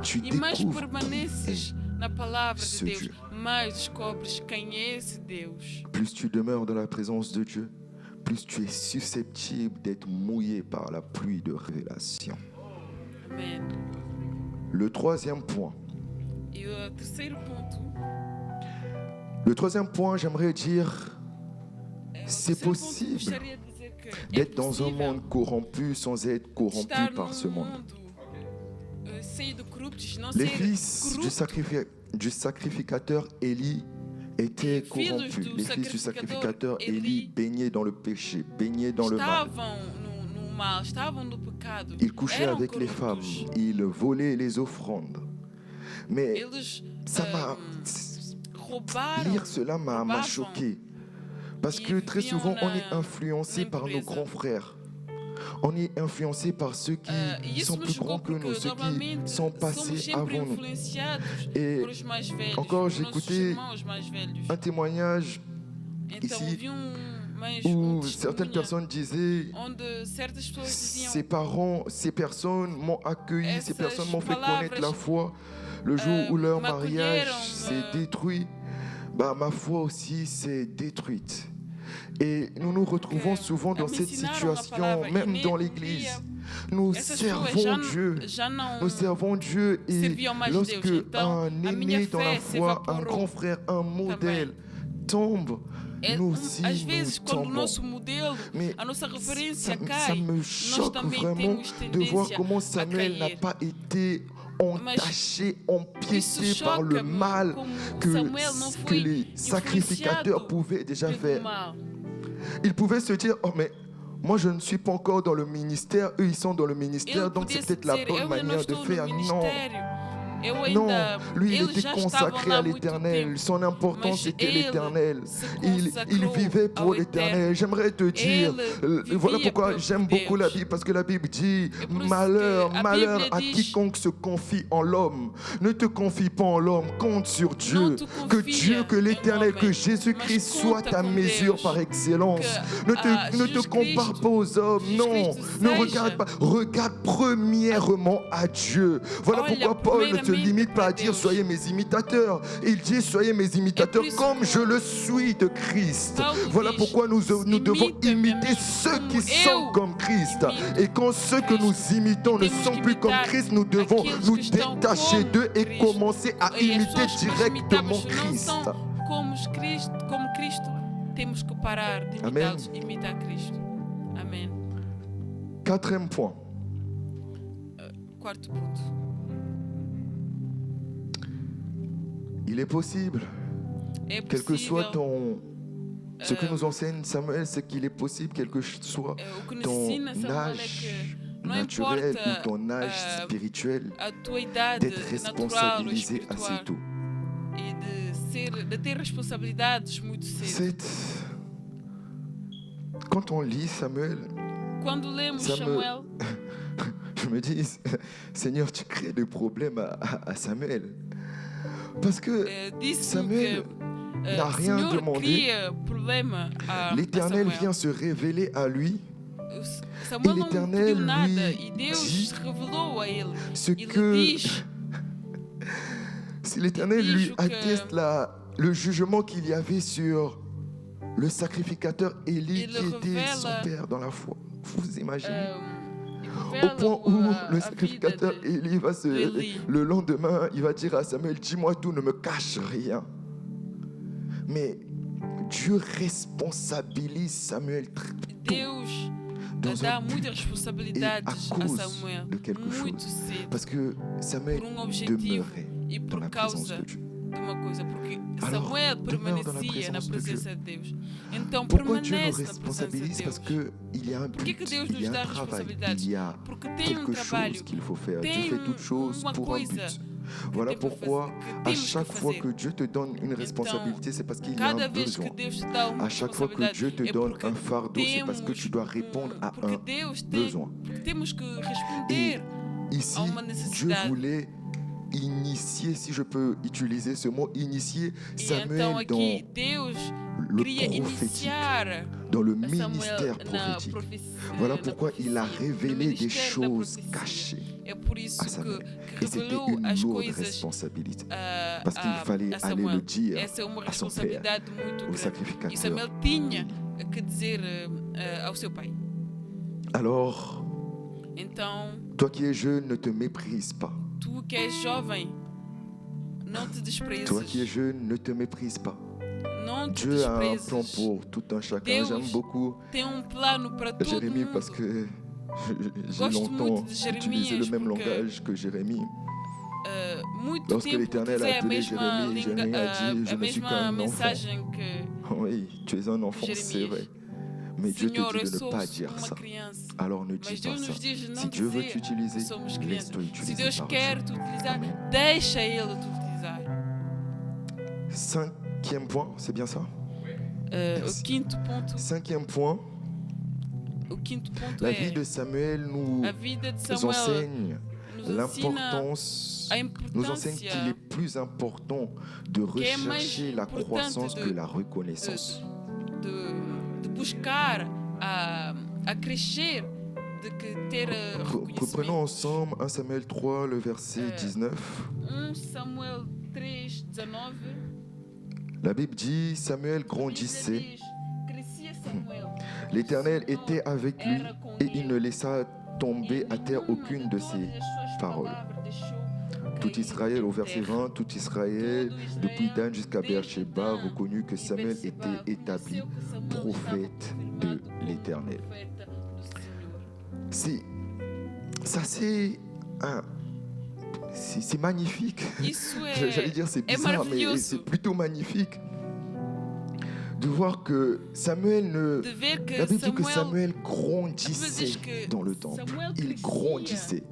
tu découvres ce Dieu. Plus tu demeures dans la présence de Dieu, plus tu es susceptible d'être mouillé par la pluie de révélation. Amen. Le troisième point. Le troisième point, j'aimerais dire, c'est possible d'être dans un monde corrompu sans être corrompu par ce monde. Les fils du sacrificateur Élie étaient filhos corrompus. do Les fils du sacrificateur sacrificateur Élie Élie baignaient dans le péché, baignaient dans le mal. estavam no mal, estavam no pecado. Ils couchaient eram avec les femmes, corruptos. ils volaient les offrandes. Mais Eles ça m'a... roubaram. Lire cela m'a roubavam. choqué. Parce que Ils très viviam souvent, on na- est influencé par nos impureza. grands frères. On est influencé par ceux qui E sont isso me plus chocou grands que porque nous, ceux qui normalmente sont somos passés sempre avant nous. influenciados Et por os mais velhos, encore, por j'ai nossos écouté irmãos mais velhos. un témoignage Então ici ouvi mais où certaines testemunha personnes disaient onde certas pessoas diziam ces parents, ces personnes m'ont accueilli, ces Essas personnes m'ont fait palavras, connaître la foi. Le jour où leur mariage m'acolheram, s'est détruit, bah, ma foi aussi s'est détruite. Et nous nous retrouvons souvent dans cette situation, même dans l'Église. Nous essas pessoas servons Dieu. já não Nous servons Dieu et serviam mais lorsque Deus. Então, un a minha aîné dans la fé se foi, un evaporou grand frère, un modèle tombe, nous aussi às vezes, nous quando o tombons. nosso modelo, Mais a nossa ça, referência ça cai, me nós choque também vraiment temos de voir tendência comment a Samuel n'a cair. pas été entaché, Isso empiété par le choca-me mal como que, Samuel não que foi les sacrificateurs influenciado pouvaient déjà pelo faire. mal. Ils pouvaient se dire, oh mais moi je ne suis pas encore dans le ministère, eux ils sont dans le ministère, Ele donc podia c'est peut-être la dizer, bonne eu ainda não manière de estou faire. no Non, ministério. Eu non, ainda, lui il eles était já consacré estavam lá à há muito l'éternel, tempo. son importance Mas c'était ele l'éternel. se Il consacrou vivait pour ao l'éternel. eterno. J'aimerais te dire, Ele voilà vivia pourquoi por j'aime beaucoup la Deus. Bible, parce que la Bible dit, É por isso malheur, que a malheur Bíblia à diz, quiconque se confie en l'homme. Ne te confie pas en l'homme, compte sur Dieu. Não te Que confia Dieu, que em l'éternel, homem, que Jésus-Christ mas soit conta ta com mesure Deus. par excellence. Que, Ne te Jesus compare Cristo- pas aux hommes, Jesus non. Cristo Ne seja- regarde pas, regarde premièrement à Dieu. Voilà Olha pourquoi Paul ne se primeiramente limite pas à para dire Deus. soyez mes imitateurs. Il dit soyez mes imitateurs isso comme que je le suis de Christ. Paulo Voilà diz, pourquoi nous devons imita-me a imiter mim ceux como qui sont eu comme Christ. imito Et quand ceux que nous imitons ne Temos sont que plus comme imitar Christ, nous devons aqueles nous que estão détacher como d'eux et Cristo. commencer à E as imiter pessoas que nós directement imitamos não Christ. são como Cristo, temos que parar de Amen. imitá-los, imitar Cristo. Amém. Quatrième point. Quarto ponto. Il est possible, É quel que soit possível, ce que nous enseigne Samuel, c'est qu'il est possible, quel que soit o que nos ton ensina Samuel é âge que não naturel importa ou ton âge spirituel, a tua idade d'être natural ou responsabilisé assez espiritual tôt. e de ter responsabilidades muito cedo. Quand on lit Samuel, Quando lemos Ça me- Samuel, je me dis, Seigneur, tu crées des problèmes à Samuel. Parce que disse-me Samuel que n'a rien Senhor demandé. cria problema a l'Éternel Samuel. vient se révéler à lui Samuel Et não l'Éternel pediu nada lui e Deus dit revelou a ele. ce Ele que... diz, Si l'Éternel dit lui que- atteste le jugement qu'il y avait sur le sacrificateur Élie Il qui était révèle- son père dans la foi. Vous imaginez Au revela point où a le vida sacrificateur de- Élie va d'Élie. le lendemain, il va dire à Samuel, dis-moi tout, ne me cache rien. Mais Dieu responsabilise Samuel très tôt Deus dans dá un but muitas responsabilidades à a cause Samuel, de quelque muito chose. cedo, parce que Samuel por objetivo demeurait e dans por la présence causa de Dieu. de uma coisa, porque Alors, Samuel demeure dans la permanecia na présence de presença de Deus. Então Pourquoi Dieu nous permanece na presença de responsabilise? Parce Deus. qu'il y a un Porquê que but, Deus il nos y a dá un travail, responsabilidades? il y a Porque tem quelque trabalho, chose qu'il faut faire. Dieu tem fait toutes choses uma pour un coisa but. que Voilà tem para pourquoi, fazer, que à temos chaque que fois fazer. que Dieu te donne une responsabilité, c'est parce qu'il y a Cada un vez besoin. que Deus te dá uma À chaque fois que responsabilidade, Dieu te é donne porque un fardeau, c'est parce que tu dois répondre à porque un Deus tem, besoin. porque temos que Et responder ici, a uma Dieu necessidade. voulait initier, si je peux utiliser ce mot, initier E então Samuel aqui dans Deus le queria prophétique, iniciar dans le Samuel ministère na prophétique. profecia. Voilà na pourquoi il a profecia, no révélé des ministério da choses profecia. cachées É por isso à Samuel. que Et c'était revelou une as lourde coisas responsabilité. a, Parce qu'il fallait a aller le Samuel. dire Essa é uma à son père, responsabilidade muito au grande. E sacrificateur. Samuel tinha que dizer ao seu pai. Alors, Então, toi qui es jeune, ne te méprise pas. tu que és jovem, não te desprezes. Toi qui es jeune, ne te méprise pas. Não te Dieu a un desprezes. plan pour tout un chacun. Deus J'aime beaucoup tem plano para todo Jérémie mundo. parce que j'ai Gosto longtemps muito de Jérémie, utilisé le même porque- langage que Jérémie. muito Lorsque tempo l'Éternel a utilizei a appelé mesma, Jérémie, Jérémie a dit, je a ne suis mesma qu'un enfant. mensagem que Oui, tu es un enfant, c'est Jérémie. vrai. Mais Dieu te Senhor, eu dit de ne sou pas dire uma ça. criança. Alors ne dis Mas pas Deus ça. nos diz não Si Dieu veut dizer t'utiliser, que somos crianças. laisse-toi Se utiliser Deus par quer Dieu. te utilizar, Amen. deixa Ele te utilizar. Cinquième point, c'est bien ça? O Merci. quinto ponto, Cinquième point, la vie é de Samuel nous a vida de Samuel enseigne nos ensina l'importance, a nous enseigne qu'il est importância plus important de que é mais rechercher la importante croissance que la reconnaissance. de buscar a crescer do que ter Reprenons reconhecimento. ensemble 1 Samuel 3, le verset 19. Samuel 3, 19. La Bible dit, Samuel A Bíblia grandissait, diz, crescia Samuel. l'Éternel était avec lui Era com et ele. il ne laissa tomber à terre Nenhuma aucune de de todas ses as suas paroles. palavras deixou Tout cair Israël, au por verset terra. 20, tout Israël, Todo Israel, depuis Dan jusqu'à desde Beersheba, Dan reconnut que e Samuel Berseba, était établi reconheceu que Samuel prophète estava de confirmado como l'Éternel. profeta do Senhor. Ça c'est magnifique. Isso J'allais dire c'est é bizarre, mais maravilhoso c'est plutôt magnifique de voir que Samuel ne... de ver que La Bible dit que Samuel, Samuel a Bíblia grandissait diz que dans le temple. Samuel Il crescia grandissait.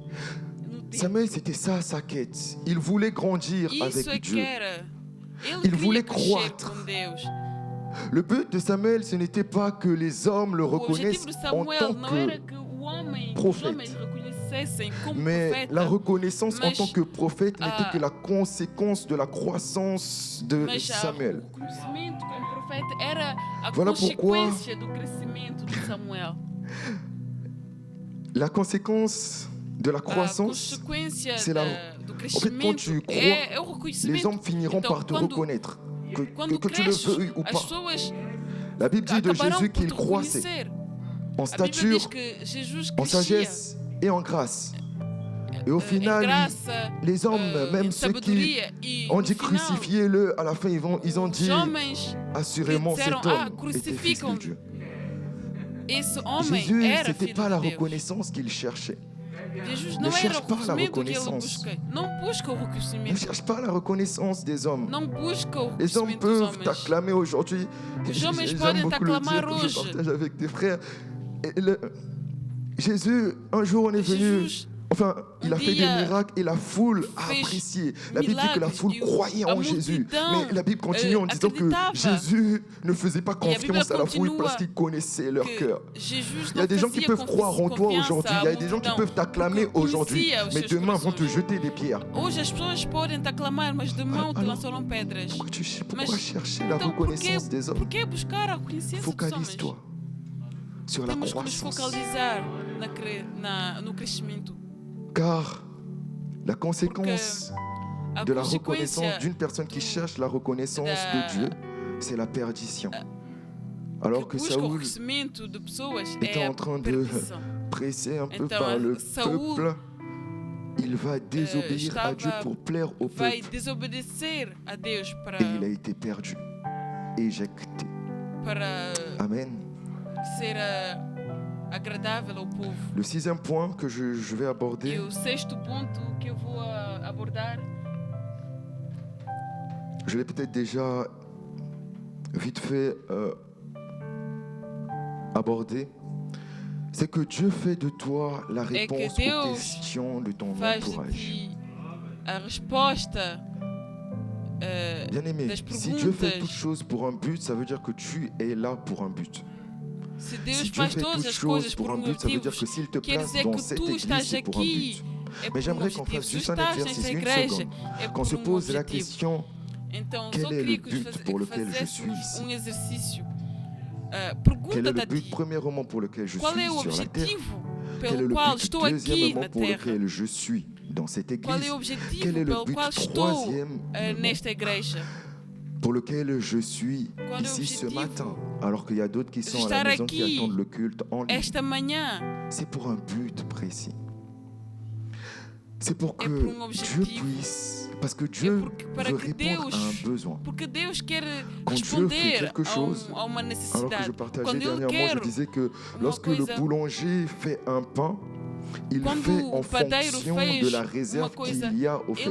no templo. Samuel, c'était ça sa quête. Il voulait grandir Isso é avec que Dieu. era. Ele Il queria voulait crescer croître. com Deus. Le but de Samuel, ce n'était pas que les hommes le O reconnaissent objetivo de en Samuel tant não era que... que o homem, os prophète. homens reconhecessem como Mais profeta. la reconnaissance en Mas, tant que prophète n'était ah, que la conséquence de la croissance de Mas Samuel. o reconhecimento como profeta era a Voilà consequência do crescimento de Samuel. La conséquence de la A consequência, consequência c'est la- do quand crescimento tu crois, é o les reconhecimento. hommes finiront Então, par te quando- reconnaître. Que Quando tu le cresces, veuilles ou as pas. pessoas La Bible dit de acabarão Jésus por qu'il te croissait reconhecer. en A Bíblia stature, diz que Jesus en crescia sagesse et en grâce. Et au em final, graça, les hommes, em même ceux qui sabedoria e ont no dit final, crucifiez-le, à la fin ils ont os dit homens, assurément cet disseram, homme ah, était fils de crucificam-le. Dieu. esse homem Jésus, era c'était filho pas la de Deus. reconnaissance qu'il cherchait. Jesus Ne não era cherche o pas la reconhecimento que ele reconnaissance. busca. Não busca o Ne reconhecimento. cherche pas la reconnaissance des hommes. Não busca o Les hommes reconhecimento dos peuvent homens. t'acclamer aujourd'hui. Os homens J'aime podem beaucoup le t'acclamar dire, je hoje. partage avec des frères. Et Jésus, un jour, on est venu. Jesus Enfin, il a fait des dia miracles et la foule a fez apprécié. La Bible dit que la milagres foule e croyait a en Jésus. multidão, Mais la Bible continue en disant que acreditava. Jésus ne faisait pas Bíblia confiance à la foule continua parce qu'il connaissait leur que cœur. Jesus Il y a não des gens qui fazia peuvent croire en toi confiança aujourd'hui. à Il y a des gens qui multidão, peuvent t'acclamer porque aujourd'hui. conhecia os Mais seus demain vont te corações. jeter des pierres. Hoje as pessoas podem te aclamar, mas de mão te Alors, lançarão pedras. Pourquoi Mas, chercher la então, reconnaissance des hommes? por que buscar a reconhecência dos homens? Focalise-toi sur la Temos que nos croissance. focalizar no crescimento. Car la conséquence A de la consequência reconnaissance d'une personne qui cherche la reconnaissance de Dieu, c'est la perdition. Alors que que busca o Saoul reconhecimento de pessoas était é a en train de perdição. pressé un peu Então, par le Saoul, peuple, il va désobéir à estava- Dieu pour plaire au Vai peuple. desobedecer a Deus Et il a été perdu, éjecté. para Amen. ser agradável ao povo. Le sixième point que je vais E aborder, o sexto ponto que eu vou abordar, je l'ai peut-être déjà vite fait abordé, c'est que Dieu fait de toi la que réponse Deus aux questions de ton faz de entourage. ti a resposta Bien aimé, das si Dieu fait perguntas. toutes choses pour un but, ça veut dire que tu es là pour un but. Se Deus Si Dieu faz fait todas toutes as choses coisas pour por un but, ça veut dire motivos, que s'il te quer place dizer dans que cette tu église, estás c'est pour un aqui but. é Mais por um j'aimerais qu'on objetivo. fasse Se juste un estás exercice, nesta une igreja, seconde. é Qu'on por se um pose la objetivo. question, Então, quel só est le queria que but pour lequel je fizéssemos suis ici? exercício. quel est Pergunta-te le a but ti, premièrement pour lequel je qual é o suis sur la terre? objetivo Quel est pelo le qual but estou aqui deuxièmement na pour terra? lequel je suis dans cette Qual é o église? objetivo Quel est le pelo but qual estou troisième nesta igreja? pour lequel je suis Qual é o ici ce objetivo matin, alors qu'il y a d'autres qui sont à la estar maison qui aqui attendent le culte en ligne? Esta manhã C'est pour un but précis. C'est pour É que por Dieu objetivo. puisse, parce que é Dieu para veut que répondre Deus, à un besoin. porque Deus quer Quand Dieu fait responder quelque chose, a uma Alors que necessidade. je partageais Quando Ele dernièrement, je quer disais que uma lorsque le coisa, boulanger fait un pain, il Quando fait en o padeiro fonction fez de la uma réserve coisa, qu'il y a au fait.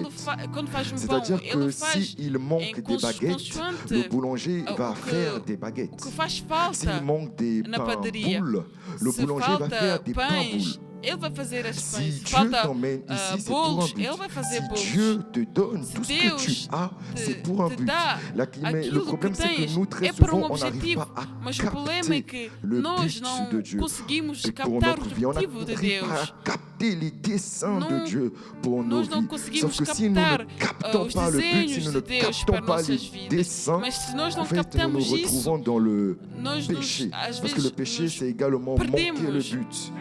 quando faz um pão, C'est-à-dire ele que faz s'il manque des baguettes, consoante le boulanger va o faire des o baguettes. que faz S'il falta. manque des na pains padaria. boules, le Se boulanger va faire falta des pains boules. pães, ele vai fazer as Si pães. Se Dieu falta t'emmène ici, c'est pour un bolos, but. ele vai fazer Si bolos. Dieu te donne Se tout ce que tu Deus as, c'est te, pour un te but. dá Mais le aquilo problème, que c'est que tens, nous, très é para souvent, um on n'arrive objetivo. pas à Mas o problema é capter que le nós but não de Dieu conseguimos pour captar o notre vie. On objetivo de n'arrive pas à Deus. capter les desseins de Não- Dieu pour nos Nós não vies. conseguimos Sauf que si nous ne captar captons os pas le but, si desenhos nous de ne Deus para captons pas nossas les vidas. desseins, Mas se nós en não fait, nous nous captamos isso, retrouvons dans le nós péché. às Parce que le vezes péché, nos c'est également manquer le perdemos. but.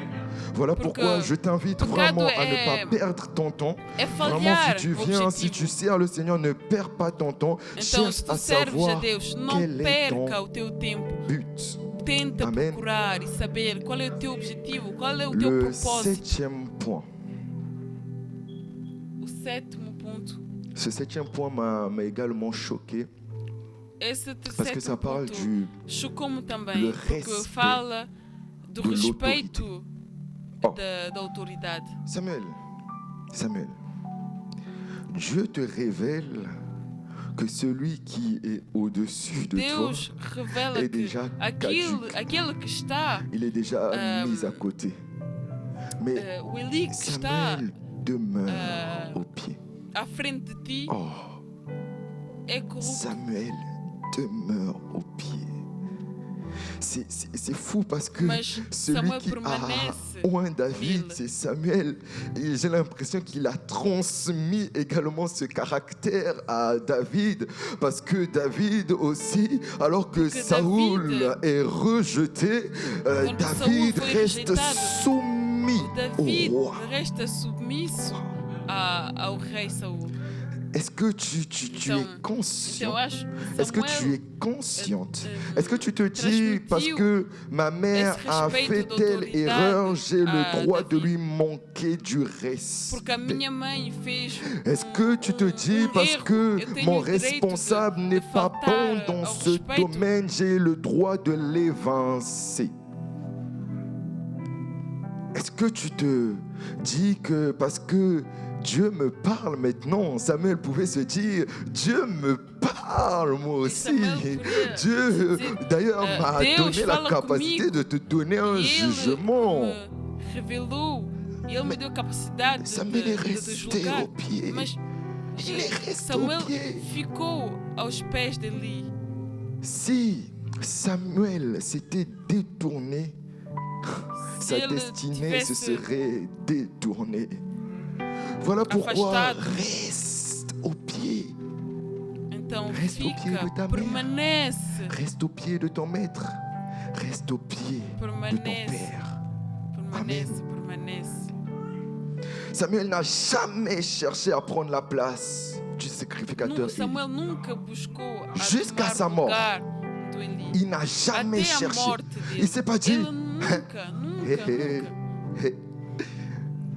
Voilà Porque pourquoi je t'invite pecado vraiment à ne é- pas perdre ton temps. é Vraiment, falhar si tu o viens, si objetivo. tu sers le Seigneur, ne perds pas ton temps. Então, Cherche se tu à serves a savoir Deus, não quel est ton perca o teu tempo. but. Tenta Amen. procurar e saber qual é o teu objetivo, qual é o teu Le propósito. 7e point. O sétimo ponto. Ce 7e point m'a également choqué Esse parce que ça sétimo parle ponto du... chocou-me também, le porque respect fala do de respeito Oh. da autoridade. Samuel, Dieu te révèle que celui qui est au-dessus de toi, Deus revela é que déjà aquele que está, il est déjà mis à côté. Mais o Eli que está Samuel demeure au pied. à frente de ti, Oh, é corrupto. Samuel demeure au pied. C'est fou parce que Mas celui Samuel qui a permanece oint David, nele. c'est Samuel. Et j'ai l'impression qu'il a transmis également ce caractère à David. Parce que David aussi, alors que Saoul David, est rejeté, quando David Saul foi reste rejeitado, soumis David au roi. resta submisso ao rei Saul. Est-ce que tu Então, es conscient? Então acho Est-ce que tu Samuel es consciente? euh, Est-ce que tu te dis, transmitiu parce que ma mère esse a respeito fait telle d'autoridade erreur, j'ai le à droit de David. lui manquer du porque a respect? minha mãe fez Est-ce que tu te dis, parce erro, que eu tenho mon o direito responsable de n'est pas faltar bon dans ao ce respeito? domaine, j'ai le droit de l'évincer? Est-ce que tu te dis que parce que Dieu me parle maintenant, Samuel pouvait se dire, Dieu me parle moi aussi. Samuel podia Dieu dizer, d'ailleurs m'a Deus donné la fala capacité comigo. de te donner un E ele jugement. me revelou, e ele me deu a capacidade de, Samuel est de te resté julgar. au pied. Mas Il est resté Samuel au pied. ficou aos pés de Eli. Si Samuel s'était détourné, Se sa ele destinée se tivesse serait détournée. Voilà pourquoi afastado. reste au pied. Então Reste au pied fica, de ta mère. permanece, Reste au pied de ton maître. Reste au pied de ton permanece, père. permanece, permanece. Samuel n'a jamais cherché à prendre la place du sacrificateur. Samuel nunca buscou a Jusqu'à tomar sa o mort. lugar do Eli. Il n'a jamais Até a cherché. morte dele. Il s'est pas dit, Ele nunca, nunca, Hé, nunca. hé,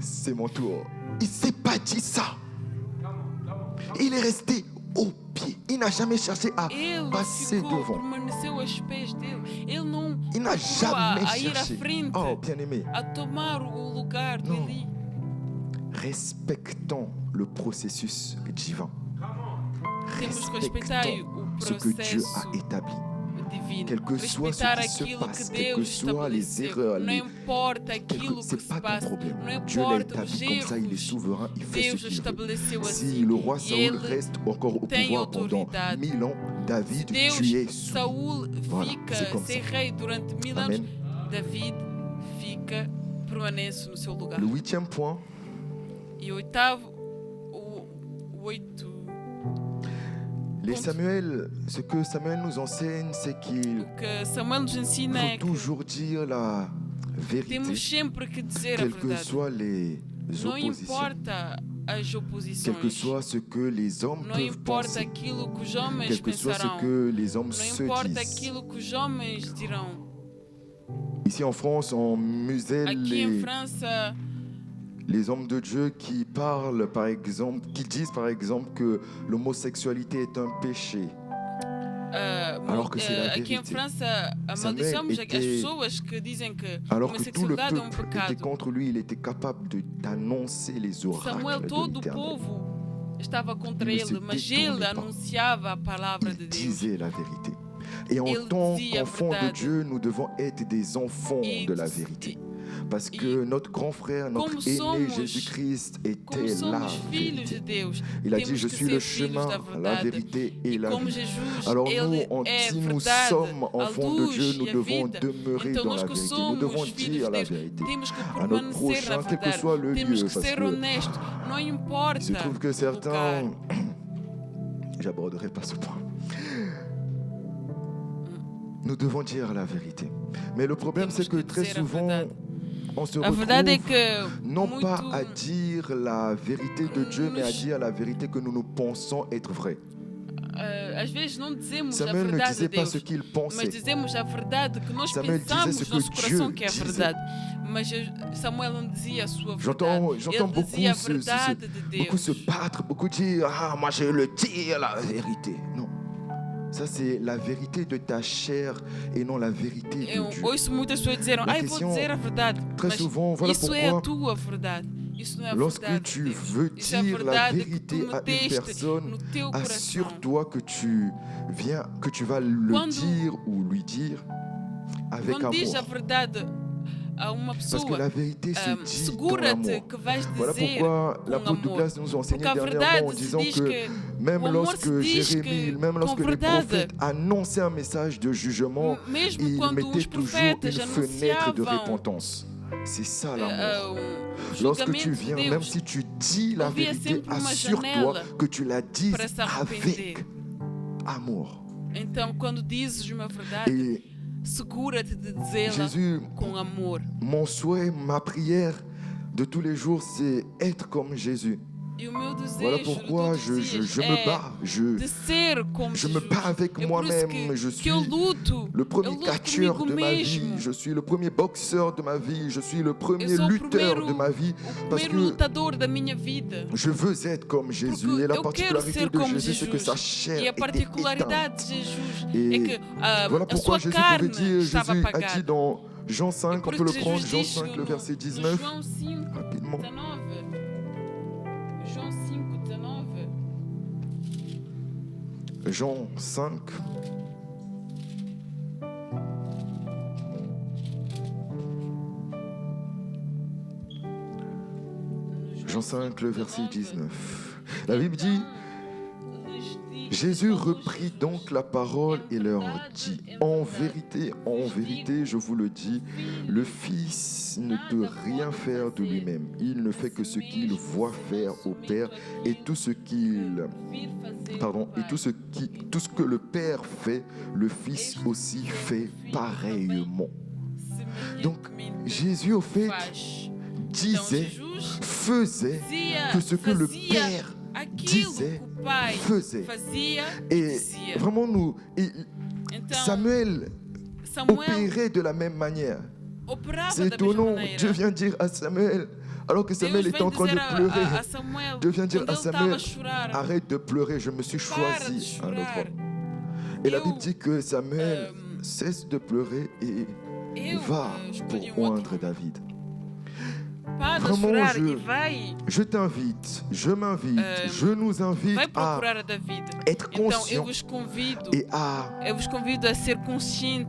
c'est mon tour. Il s'est pas dit ça. Il est resté au pied. Il n'a jamais cherché à Ele passer ficou, devant. permaneceu aos pés dele. Ele não Il n'a procurou jamais a ir à cherché. frente, Oh, bien-aimé, a tomar o lugar do Non. Eli. respectons le processus divin. Temos que respeitar Respectons o ce que Dieu processo a établi. divino. Quel que soit ce Respeitar qui se aquilo passe, que quelles que Deus soient les estabeleceu. erreurs, Não les- importa aquilo que c'est se pas ton passa. problème. Não Dieu l'a importa os établi comme ça, il est erros. souverain, il fait Deus ce qu'il veut. estabeleceu Si assim. le roi E Saoul ele reste encore au tem pouvoir pendant autoridade. 1000 ans, David, tu es Deus, soumis. Saul Voilà, fica c'est comme sem ça. rei durante 1000 anos. Amen. David fica, permanece no seu lugar. Le 8e point, E o oitavo, o oito, les Ponto. Samuel, ce que Samuel nous enseigne, c'est qu'il o que Samuel nos ensina é faut que toujours dire la vérité, temos sempre que dizer a quelles que verdade. soient les Não oppositions, importa as quel que oposições. soit ce que les hommes Não peuvent importa penser, aquilo que os homens quel que soit pensarão. ce que les hommes Não se importa disent. aquilo que os homens dirão. Ici en France, on muselle Aqui em França, les hommes de Dieu qui parlent, par exemple, qui disent par exemple que l'homosexualité est un péché. Alors que c'est la aqui em vérité. França Samuel amaldiçoamos as était- pessoas que dizem que a Alors que tout le homossexualidade é um peuple était pecado. contre lui, il était capable d'annoncer les oracles Samuel, de todo o l'Éternel. povo estava contra Il ne se ele, mas détournait ele pas. anunciava a palavra de Il Deus. disait la vérité. Et en Il tant dit la qu'enfants de verdade. Dieu, nous devons être des enfants Et- de la vérité. Parce que notre grand frère, notre Como aîné somos- Jésus-Christ Como était la somos filhos de vérité. Deus, Il a dit, temos je que suis ser le filhos chemin, da la verdade. vérité et E la como vie. Jesus, Alors nous, ele é si nous verdade, sommes a enfants de Dieu, luz nous e a devons vida. demeurer Então dans nós la que vérité. Nous somos devons filhos dire de la Deus, vérité temos que à notre permanecer na prochain, quel que verdade. soit le Temos lieu. que Parce ser que honestos. Não importa il se trouve que o certains... lugar. J'aborderai pas ce point. Nous devons dire la vérité. Mais le problème, Temos c'est que que très dizer a souvent, verdade. on se A verdade é retrouve que non muito, pas à dire la vérité de Dieu, mais à Nos- dire la vérité que nous pensons être vraie. às vezes não dizemos Samuel a ne verdade disait de pas Deus, ce qu'il mas pensait. dizemos a verdade que nós Samuel pensamos disait ce no nosso que coração Dieu que é a disait. verdade. Mas Samuel não dizia a sua J'entends verdade. Ele beaucoup dizia a verdade de beaucoup se Deus. battre, beaucoup dire ah moi je le dis la vérité. Non, ça c'est la vérité de ta chair et non la vérité de Eu Dieu. ouço muitas pessoas dizerem, La vou question, dizer a verdade. très Mas souvent, voilà isso é a pourquoi tua verdade. Isso não é a lorsque verdade tu de Deus. veux Isso é a dire la verdade que vérité tu à une meteste personne, no teu coração. assure-toi que tu vas le Quando- dire ou lui dire avec Quando diz a amour. verdade a uma Parce que pessoa, la vérité se dit dans segura-te l'amour. que vais Voilà dizer pourquoi com l'apôtre amor. Douglas nous enseignait Porque a dernièrement verdade en se disant diz que que même o amor se lorsque diz Jérémie, que même lorsque com les verdade. prophètes annonçaient un message de jugement, mesmo ils quando mettaient os toujours profetas une fenêtre de anunciavam repentance. C'est ça l'amour. o Lorsque julgamento tu de viens, Deus, même si tu dis la havia vérité, sempre uma assure-toi janela que tu la dises para se arrepender. avec amour. Então, quando dizes uma verdade, Et segura-te de dizê-la Jésus, com amor. mon souhait, ma prière de tous les jours, c'est être comme Jésus. E o meu Voilà desejo pourquoi de todos os dias je me bats. de ser como Je me Jesus. bats avec É por isso moi-même. Je que suis eu luto. le Eu premier luto catcheur comigo de ma vie. mesmo. Je suis le premier boxeur de ma vie. Je suis le premier Eu sou o lutteur primeiro- de ma vie. O Parce primeiro que lutador da minha vida. je veux être comme Jésus. Porque Et la eu quero particularité ser de como Jésus, c'est que Jesus. sa chair E a était particularidade éteinte. de Jesus Et é que voilà a pourquoi sua Jésus carne pouvait dire, estava Jésus a dit apagada. dans Jean 5, on Por peut le isso que prendre, Jesus Jean disse 5, le verset no 19, João 5, rapidement. 19. João 5, 19. Jean 5. Jean 5, le verset 19. La Bible dit, Jésus reprit donc la parole et leur dit, en vérité, je vous le dis, le Fils ne peut rien faire de lui-même. Il ne fait que ce qu'il voit faire au Père et tout ce que le Père fait, le Fils aussi fait pareillement. Donc, Jésus, au fait, disait, faisait que ce que le Père disait, faisait. Et vraiment, Samuel opérait de la même manière. C'est étonnant, Dieu vient dire à Samuel, alors que Samuel était en train de pleurer, Dieu vient dire à Samuel, arrête de pleurer, je me suis choisi un autre homme. Et la Bible dit que Samuel cesse de pleurer et va pour oindre David. Vraiment, je t'invite, je m'invite, je nous invite vai à procurar a David. être Então eu conscient vos convido, et à, a ser conscientes,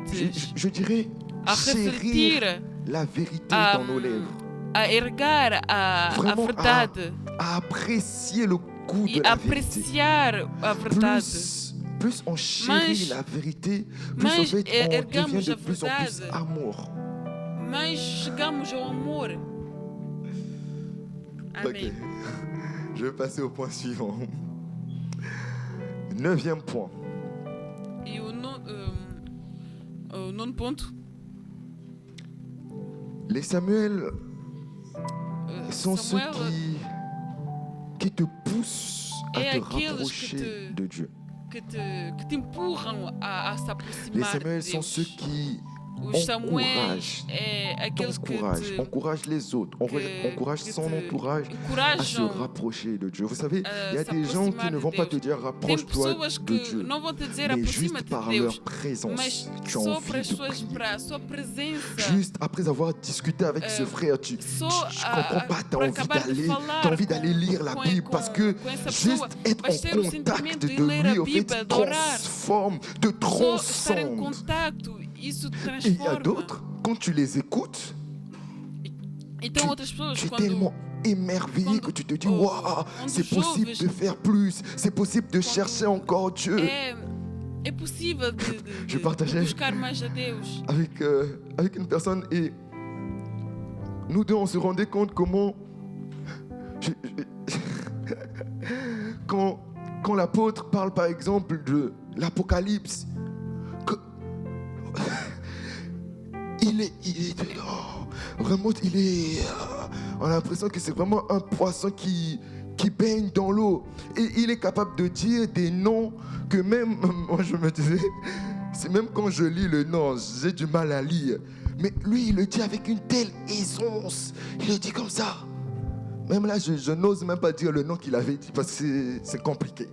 je dirais, a chérir refletir, la vérité à, dans nos lèvres, a ergar a Vraiment, verdade à apprécier le goût de e la vérité. apreciar a verdade. Plus on chérit Mas- la vérité, plus mas en fait, on ergamos devient de a plus en plus verdade. amour. Mas chegamos ao amor. Amém. Ok. Je vais passer au point suivant. 9e point. E o nono ponto, Les Samuel sont Samuel ceux qui te poussent à é te aqueles rapprocher de Dieu. que te empurram a se Les aproximar de Samuel sont Deus. ceux qui Os Samuéis encourage é ton aqueles que courage, te encourage les autres, encourage que son te entourage à se encorajam rapprocher de Dieu. Vous savez, il y a se des gens qui aproximar ne de vont pas te Deus. dire Tem rapproche-toi pessoas de que Dieu, não vão te dizer mais juste aproxima-te par de leur Deus, présence, mas tu as só envie para de suas, prier. para a sua presença. Juste après avoir discuté avec ce frère, tu comprends pas, tu as por envie acabar de d'aller, falar t'as envie d'aller lire la Bible parce que com essa juste pessoa, être vais ter o en contact sentimento de de ler lui, a au fait, Bíblia, de orar. transforme, te Só estar em transcende. contacto, isso te Et il y a transforma. d'autres, quand tu les écoutes, Então outras pessoas, tu es quando tellement émerveillé que tu te dis, waouh, c'est possible de faire plus, c'est possible de chercher encore Dieu. é possível Je de partageais buscar mais a Deus. avec une personne et nous deux on se rendait compte comment quand l'apôtre parle par exemple de l'Apocalypse, vraiment on a l'impression que c'est vraiment un poisson qui baigne dans l'eau et il est capable de dire des noms que même moi je me disais, c'est même quand je lis le nom j'ai du mal à lire, mais lui il le dit avec une telle aisance, il le dit comme ça. Même là je n'ose même pas dire le nom qu'il avait dit parce que c'est compliqué.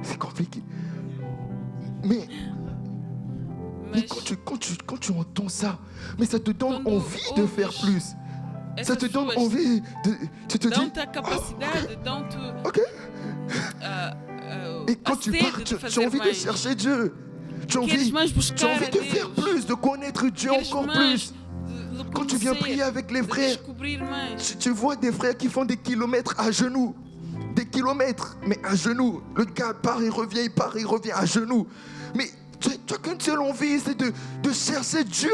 C'est compliqué. Mais quand tu entends ça, mais ça te donne envie de faire plus. Ça te donne envie de... Tu te dis... Dão-te a capacidade, dão-te... Ok. Et quand tu pars, tu as envie de chercher Dieu. Tu as envie de faire plus, de connaître Dieu encore plus. Quand tu viens prier avec les frères, tu vois des frères qui font des kilomètres à genoux. Des kilomètres, mais à genoux. Le gars part, il revient, il part, il revient à genoux. Mais tu n'as qu'une seule envie, c'est de chercher Dieu,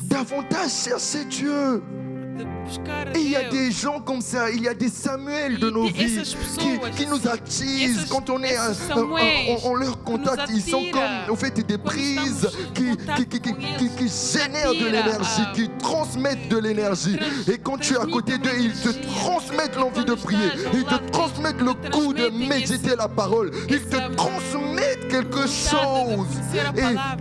davantage chercher Dieu. Et il y a des gens comme ça, il y a des Samuel de nos vies qui nous attisent quand on est en leur contact. Ils sont comme, au fait, des prises qui génèrent de l'énergie, qui transmettent de l'énergie. Et quand tu es à côté d'eux, ils te transmettent l'envie de prier. Ils te transmettent le goût de méditer la parole. Ils te transmettent quelque chose.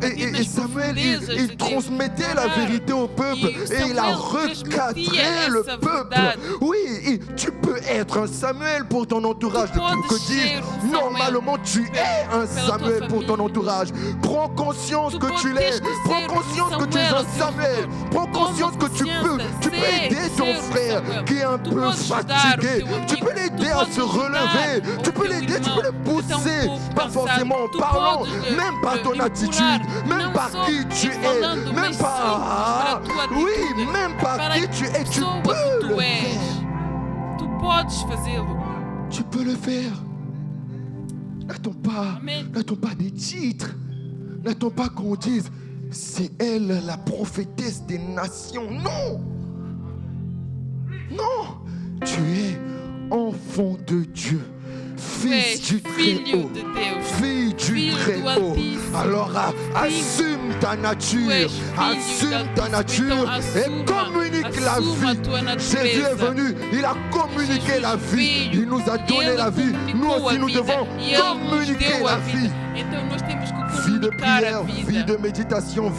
Et Samuel, il transmettait la vérité au peuple et il a recadré le peuple. Oui, et tu peux être un Samuel pour ton entourage. Que dire, normalement tu es un Samuel pour ton entourage. Prends conscience que tu l'es. Prends conscience que tu es un Samuel. Prends conscience que tu peux aider ton frère qui est un peu fatigué. Tu peux l'aider à se relever. Tu peux l'aider, tu peux le pousser. Pas forcément en parlant, même par ton attitude, même par qui tu es, même par... Oui, même par qui tu es. Tu peux le faire. Tu podes fazê-lo. Tu peux le faire. N'attends pas des titres. N'attends pas qu'on dise c'est elle la prophétesse des nations. Non. Non. Tu es enfant de Dieu. Fils du Très-Haut, fille du Très-Haut. Alors assume ta nature, et communique la vie. Jésus est venu, il a communiqué la vie, il nous a donné la vie. Nous aussi nous devons communiquer la vie. Vie de prière, vie de méditation,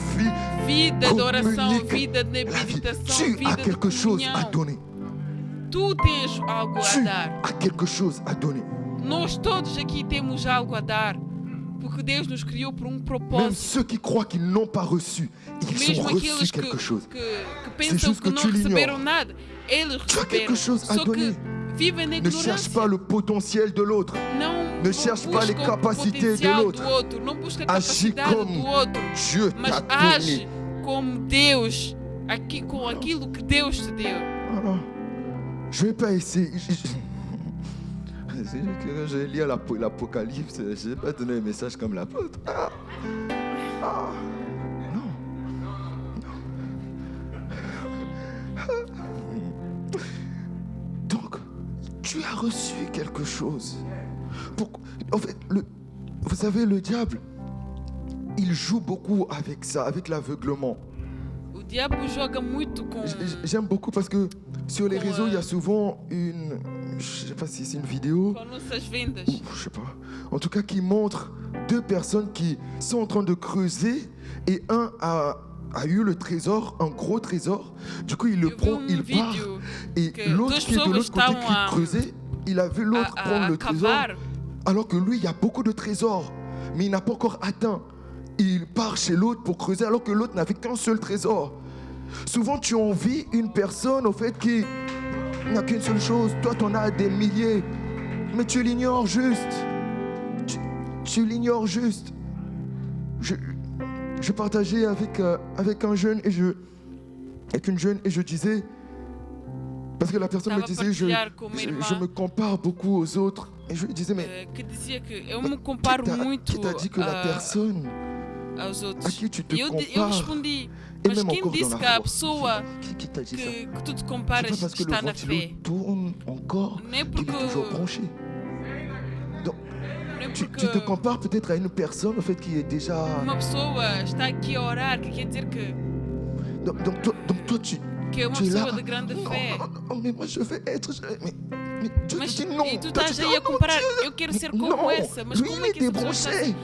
vie communique la vie. Tu as quelque chose à donner. Tu tens algo a dar. Tu as quelque chose à donner. Nós todos aqui temos algo a dar, porque Deus nos criou por propósito. Même ceux qui croient qu'ils n'ont pas reçu, ils ont reçu quelque chose. Que pensam que não receberam nada, eles receberam. Só que vivem na ignorância. Ne cherche pas le potentiel de l'autre. Ne cherche pas les capacités de l'autre. Agis comme Dieu t'a donné. Como Deus, com aquilo que Deus te deu. Je vais pas essayer. Quand j'ai lu l'Apocalypse, je n'ai pas donné un message comme l'apôtre. Non. Donc, tu as reçu quelque chose. En fait, vous savez, le diable, il joue beaucoup avec ça, avec l'aveuglement. O diabo joga muito com... J'aime beaucoup parce que Sur les réseaux, il y a souvent une... Je sais pas si c'est une vidéo. com nossas vendas. Je sais pas. En tout cas, qui montre deux personnes qui sont en train de creuser et un a eu le trésor, un gros trésor. Du coup, il le prend, il part. Et l'autre qui est de l'autre côté qui creusait, il a vu l'autre prendre le trésor. Alors que lui, il y a beaucoup de trésors, mais il n'a pas encore atteint. Il part chez l'autre pour creuser alors que l'autre n'avait qu'un seul trésor. Souvent, tu envies une personne au fait qui n'a qu'une seule chose. Toi, tu en as des milliers, mais tu l'ignores juste. Tu l'ignores juste. Je partageais avec un jeune avec une jeune et je disais, parce que la personne me disait, je me compare beaucoup aux autres. Et je lui disais, mais que dizia que eu me comparo muito qui t'a dit que la personne aos outros. à qui tu te E eu compares respondi, et mas même quem encore disse dans que la a foi. pessoa Qui t'a dit ça? que tu te C'est comparas pas parce que le está na fé? ventilo tourne encore Nem qu'il porque, est toujours branché. Donc, nem tu porque te compares peut-être à une personne en fait qui est déjà... uma pessoa está aqui a orar, que quer dizer que Donc toi tu é uma es là. pessoa de grande fé. Non, mais moi je veux être... Mais Dieu te Mas dit non. e tu Toi, tu estás dis, aí a oh, comparar, Dieu. eu quero ser Mais como non, essa, mas lui como il é est que essa pessoa está débranché.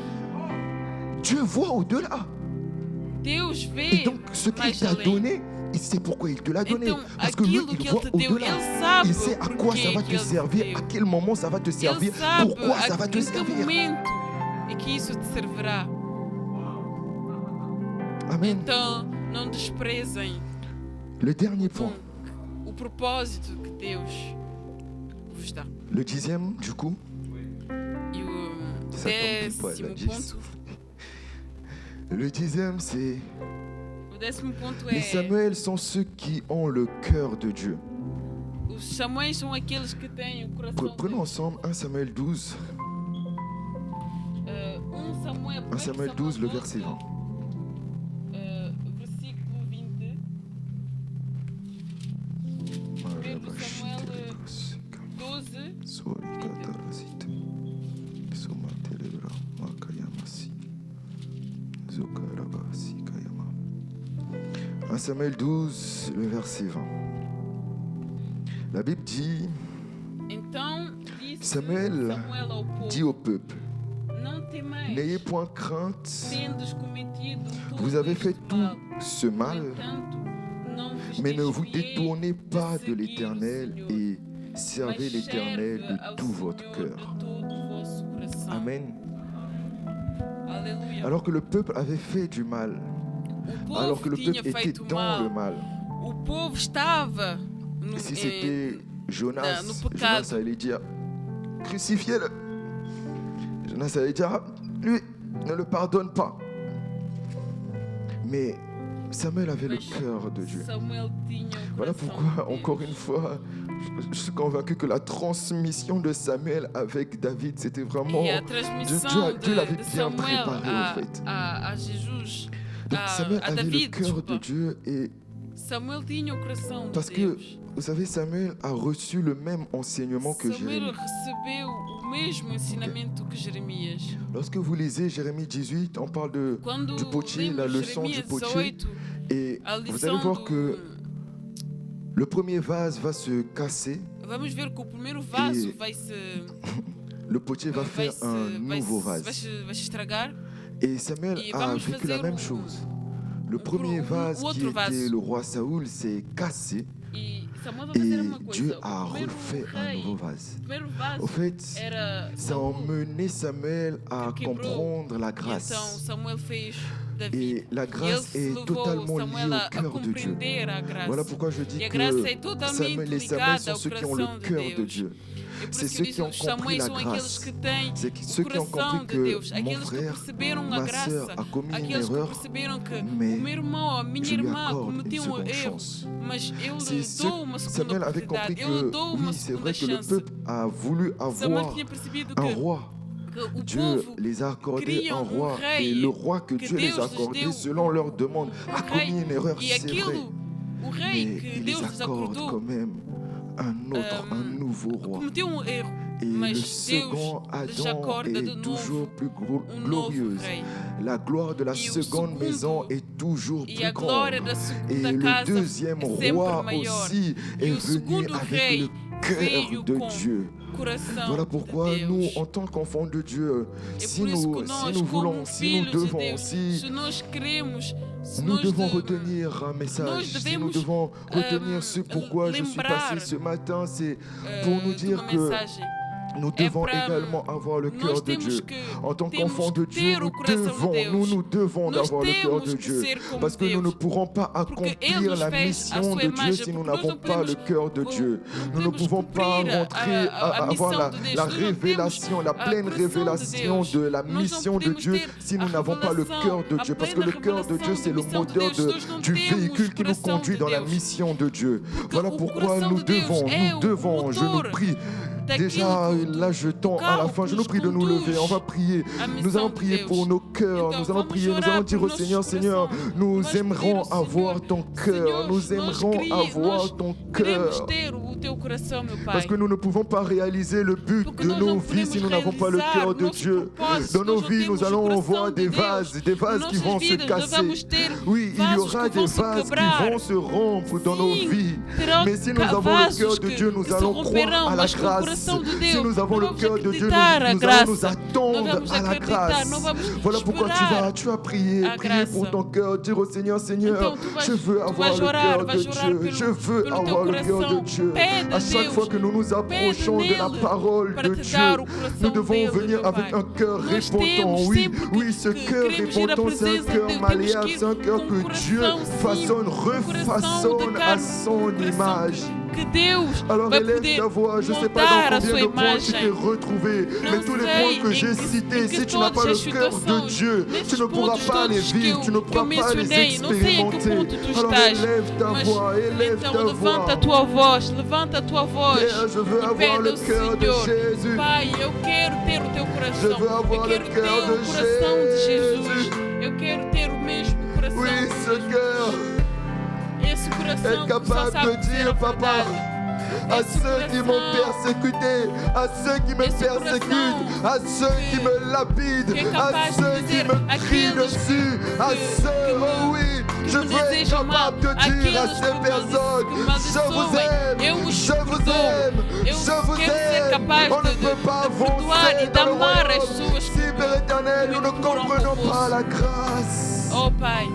Dieu voit au-delà. Deus Et vê donc ce qu'il mais t'a além. donné, il sait pourquoi il te l'a donné. Então, Parce que lui, aquilo il que voit ele te deu, au-delà. ele sabe Il sait à quoi ça va porquê te que ele servir, te à deu. quel moment ça va te servir, Ele sabe pourquoi ça va te em que servir. momento é que isso te servirá. Amen. Então, não desprezem Le dernier point, o propósito que Deus vos dá. le 10e du coup, E o ça tombe pas, la 10. ponto, Le 10e c'est o 10º ponto les é Samuels sont ceux qui ont le cœur de Dieu. os Samuéis são aqueles que têm o coração de Prenons Deus. ensemble 1 Samuel 12, 1 Samuel 12, le verset 20. Versículo 20. Primeiro Samuel 12. Un Samuel 12, le verset 20. La Bible dit, Então disse Samuel Samuel ao povo: dit au peuple, Não temais, n'ayez point crainte, tendes cometido tudo vous avez fait este tout mal. ce No mal, entanto, não vos mais ne vous desviez détournez pas de de seguir o l'Éternel Senhor, et mas servez l'Éternel serve de ao tout votre Senhor cœur. de todo o vosso coração. Amen. Aleluia. Alors que le peuple avait fait du mal, O alors que povo le tinha peuple était feito dans le mal. mal. O povo estava no, Si c'était Jonas, no Jonas pecado. allait dire crucifiez-le. Jonas allait dire lui, ne le pardonne pas. Mais Samuel avait le Mas cœur de Dieu. Samuel tinha o Voilà coração pourquoi, de Deus. encore une fois, je suis convaincu que la transmission de Samuel avec David, c'était vraiment... E a transmissão Dieu l'avait de bien Samuel préparé, en fait. a Jesus, Donc Samuel a avait le David, cœur de desculpa. Dieu et Samuel tinha o coração de parce que, Deus. vous savez, Samuel a reçu le même enseignement que Samuel Jérémie. recebeu o mesmo ensinamento que Jeremias. Lorsque vous lisez Jérémie 18, on parle Quando du potier, la lemos leçon du Jeremias potier. 18, Et a vous allez lição voir do... que le premier vase va se casser, Vamos ver que o primeiro vaso E vai se... le potier va faire un nouveau vai vase. se estragar. Et Samuel Et a vamos vécu la fazer même chose. Le premier vase qui outro vaso. était le roi Saoul s'est cassé E Samuel vai fazer et uma coisa. Dieu O a primeiro refait un rei, nouveau vase. o primeiro Au vaso fait, era ça a Saul. emmené Samuel à Que quebrou. comprendre la E então grâce. Samuel fez David. Et la grâce Ele est levou totalement liée Samuel a au cœur de Dieu. compreender a graça. Voilà pourquoi je dis E a que graça é totalmente Samuel et Samuel ligada sont ao ceux qui ont coração le de cœur de Deus. Dieu. E por C'est isso ceux que qui ont diz, os compris Samuéis la são aqueles grâce. que têm C'est o ceux qui ont coração compris de que Deus, mon aqueles que frère, perceberam a ma graça, sœur a commis une aqueles que erreur, perceberam que mais o meu irmão, a minha je lui irmã accorde une cometiam um seconde erro, chance. mas eu C'est lhe ce dou uma segunda Samuel avait compris oportunidade, eu lhe que dou uma oui, c'est segunda vrai que le chance. peuple a voulu Samuel avoir tinha percebido un que roi. o Dieu povo les a accordé queriam un roi rei, et le roi que que Dieu les Deus a lhes accordé deu selon leur demande a rei, commis une erreur, e c'est vrai. aquilo, o rei Mais que il les Deus lhes accorde acordou quand même un autre, un nouveau roi. cometeu um erro, Et mas le Deus second lhes Adam acorda de est toujours novo plus novo glorieuse. rei. la gloire de la E o seconde segundo- maison est toujours E plus a glória grande. da Et segunda le casa deuxième é sempre roi maior. aussi E est o venu segundo avec rei le cœur veio de com Dieu. coração Voilà pourquoi de nous, Deus. en tant qu'enfants de Dieu, É si por isso que nous nós, voulons, como si nous filhos de devons, Deus, si se nós queremos, se nous nós devons de- retenir un message, nós si nous devemos, devons retenir ce pourquoi je suis lembrar, passé ce matin, c'est pour nous de dire uma que mensagem. nous É devons para- également avoir le cœur Nós de temos Dieu. que, En tant temos qu'enfants de que Dieu, ter o coração de Deus. nous devons Nós avoir le cœur temos de que Dieu. ser como Parce que nous ne Deus. pourrons pas Porque Ele accomplir nos la fez à mission sua de Dieu imagem, si nous porque nós n'avons não pas le podemos- cœur de não- Dieu. não Nous ne temos pouvons que pas cumprir rentrer a à missão avoir de Deus. la Nós não révélation, la temos a pleine coração de révélation Deus. de la Nós não mission de podemos Dieu ter si nous a n'avons pas le revelação, cœur de a Dieu. Parce que le plena cœur de Dieu, revelação c'est da le missão de moteur Deus. Nós não du temos véhicule qui nous coração conduit de dans la Deus. mission de Dieu. Voilà o pourquoi coração nous de Deus devons, é o je nous motor prie. daquilo Déjà, do- là, je tends à la carro fin. que Je nous nos prie de nous lever. conduz On va prier. à Nous missão allons de prier Deus. pour nos cœurs. Então, Nous allons vamos prier. Nous orar allons dire por au nossos Seigneur, Seigneur, corações. nous Vamos pedir aimerons ao avoir Senhor, ton cœur. Senhor, Nous nós aimerons avoir ton queremos cœur. ter o teu coração, meu Pai. Parce que nous ne pouvons pas réaliser le but Porque de nós nos não vies si podemos nous n'avons pas le realizar cœur de nosso Dieu. propósito, Dans nos nós não vies, nous temos o allons coração voir de des Deus. vases Nas qui vont nossas se vidas, nós casser. vamos ter Oui, il y vasos aura que des vão se vases qui quebrar. vont se rompre dans nos Sim, vies. terão Mais si nous avons le vasos cœur de que Dieu, nous se allons romperão, croire à la mas com o grâce. coração de Si Deus, nous avons não le vamos cœur de Dieu, acreditar a nous allons nous graça. attendre Nós vamos à la acreditar, grâce. não vamos Voilà pourquoi esperar tu as prié, a prier graça. pour ton cœur, dire au Seigneur, Seigneur, Então, tu vais- je veux tu avoir vais le orar, cœur de vais orar Dieu. pelo- Je veux pelo teu avoir le cœur de coração. Dieu. Pede a À chaque Deus, fois que nous nous approchons de la nele parole para de te Dieu, dar o coração nous devons dele, venir meu avec Pai. un cœur Nós répondant. temos Oui, sempre oui, ce que cœur queremos ir à répondant, c'est un presença cœur de Deus, malléable, temos que c'est un ir cœur com que coração Dieu sim, façonne, coração refaçonne de à carne, son coração image. que Deus Alors vai élève poder ta voix, je ne sais pas moldar dans a combien sua de points tu t'es imagem. retrouvé, Não mais tous les sei points que j'ai em que cités, si tu n'as pas todas le as cœur de situações, Dieu, nesses tu ne pourras pontos pas les todos que vivre, tu ne eu pourras pas les mencionei, não sei em que expérimenter. ponto tu Alors estás, élève ta mas voix, élève então ta levanta voix. a tua voz, levanta a tua voz Père, je veux e avoir pede le ao cœur de Senhor, Jésus. Pai, eu quero ter o teu coração, Je veux avoir eu quero le ter cœur o de coração de Jésus. Jesus, eu quero ter o mesmo coração Oui, de ce Jesus. cœur Esse est coração que só capable sabe de dizer a dire, Papa, verdade. à Esse ceux qui m'ont coração persécuté, à ceux qui me Esse persécutent, coração à ceux qui me lapident, que é à capaz de ceux qui dizer me crient aqueles dessus, à que ceux, me- oh oui, que je me veux être desejam mal, capable de dire à aqueles ces que personnes, me je vous amaldiçoem, aime, eu os je vous perdoo, aime, eu je vous quero ser aime. capaz On ne de peut pas perdoar avancer e de dans le amar as royaume pessoas si, que Père éternel, nous ne me procuram comprenons por pas você. la grâce. Oh Pai,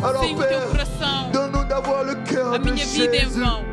Alors sem o teu Père, coração, donne-nous d'avoir le cœur a de minha vida é Jésus, vão.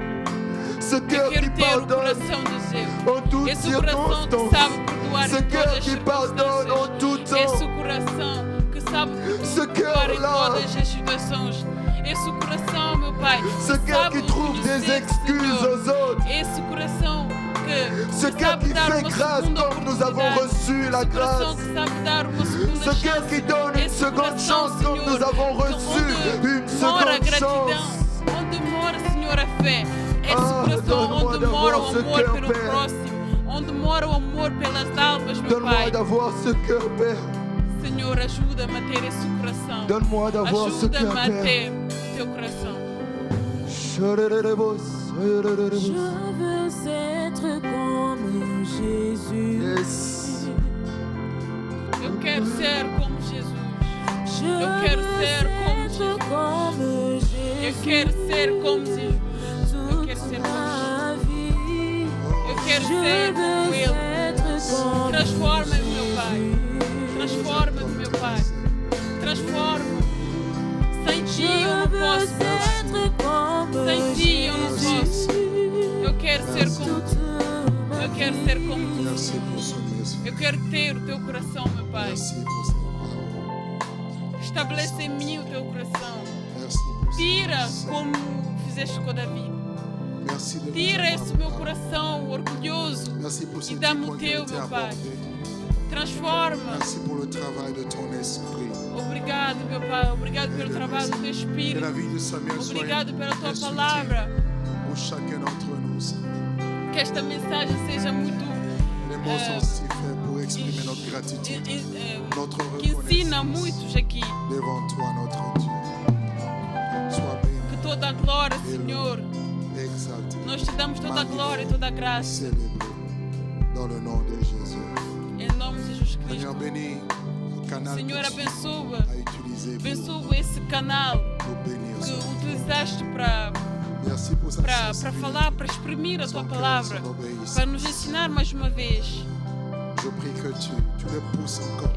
ce Eu cœur qui quero ter o pardonne coração de Deus. en toutes Esse coração que circonstances, sabe perdoar ce em cœur todas as qui pardonne en circunstâncias. tout Esse temps, coração que sabe Ce perdoar em cœur-là. todas as situações. Esse coração, meu Pai, ce cœur sabe qui trouve des reconhecer, excuses Senhor. aux autres, Esse coração que ce cœur sabe qui dar fait uma grâce segunda comme nous avons oportunidade. reçu la Esse coração grâce, que sabe dar uma segunda ce cœur chance. qui donne une Esse seconde coração, chance comme Senhor, nous avons que reçu onde une mora a seconde gratidão, chance. onde mora, Senhor, a fé. Esse Ah, coração donne-moi onde mora o d'avoir ce amor cœur, pelo Père. próximo, onde mora o amor pelas almas, meu Donne-moi Pai. d'avoir ce cœur, Père. Senhor, ajuda-me a ter esse coração. Donne-moi d'avoir ce cœur, Ajuda-me a Père. ter o teu coração. Je veux être comme Jésus. Yes. Eu quero ser como Jesus. Je Eu quero ser como veux Jesus. être comme Eu Jésus. quero ser como Jesus. Eu quero ser Toute como ma vie. Eu quero Je ser como veux Ele. être comme Transforma-me, meu Pai. Jésus. Transforma-me, meu Pai. Transforma-me. Sem ti Je eu não veux posso. être comme Sem ti eu não posso. Jésus. Eu quero ser como Toute ma Eu quero ser como tu. Merci pour ce message. Eu quero ter o teu coração, meu Pai. Merci pour cette parole. Estabelece em mim o teu coração. Merci pour Tira cette como fizeste com Davi. Merci de nous Tira avoir esse meu parlé. coração orgulhoso. Merci pour ces e dá-me 10 o points qui ont teu, été meu Pai. abordés. Transforma. Merci pour le travail de ton esprit. Obrigado, meu Pai. Obrigado pelo trabalho do teu Que la Espírito. vie de Samuel soit Obrigado pela tua un soutien palavra. pour chacun d'entre nous. Seigneur. Que esta mensagem seja muito. Les mots sont si faits pour exprimer notre gratitude, notre Que ensina reconnaissance muitos aqui. devant toi, notre Dieu. Sois béni, Que toda a glória, Senhor. exalté, Nós te damos toda a glória e toda a graça. célébré dans le nom de Jésus. Em nome de Jesus Seigneur, Cristo. bénis canal Senhor, que tu abençoa. as utilisé pour Abençoa esse canal nous bénir. que Seigneur. utilizaste para Merci pour sa para sensibilité. falar, para exprimir a tua Son cœur, palavra, son obéissance. para nos ensinar mais uma vez. Je prie que tu le pousses encore.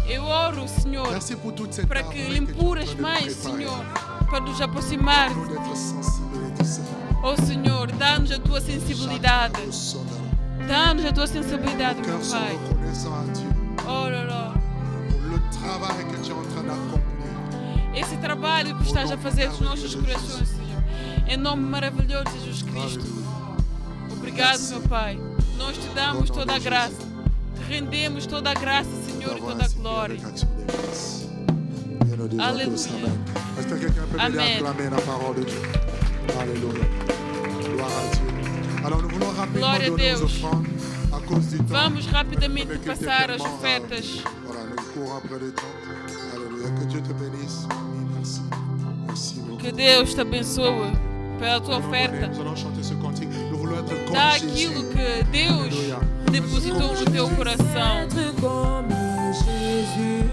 Eu oro, Senhor, Merci pour toute cette para armée que que tu es en empuras train de mais, préparer. Senhor, para nos aproximar. Nous d'être sensibles et discernants. Oh, Senhor, dá-nos a tua sensibilidade. Chacun nous sonnera. Dá-nos a tua sensibilidade, Nos meu cœurs sont Pai. reconnaissants à Dieu Oh, là, là. pour le travail que tu es en train d'accomplir. Esse trabalho que estás a fazer dos nossos corações, Senhor. Em nome maravilhoso de Jesus Cristo. Alléluia. Obrigado, meu Pai. Nós te damos toda a graça. Te rendemos toda a graça, Senhor, e toda a glória. Alléluia. Est-ce que quelqu'un peut m'aider à Amen. acclamer la parole de Dieu? Alléluia. Gloire à Dieu. Alors nous voulons rapidement Glória a donner nos Deus. offrandes à cause du temps. Vamos rapidamente Avec passar as tellement, ofertas. Voilà, nous courons après le temps. Alléluia. Que Dieu te bénisse. Oui, merci. Merci beaucoup. Que Deus te abençoe pela tua oferta. Nous allons chanter ce cantique. Nous voulons être comme Dá Jésus. aquilo que Deus depositou no teu coração. Être comme Jésus.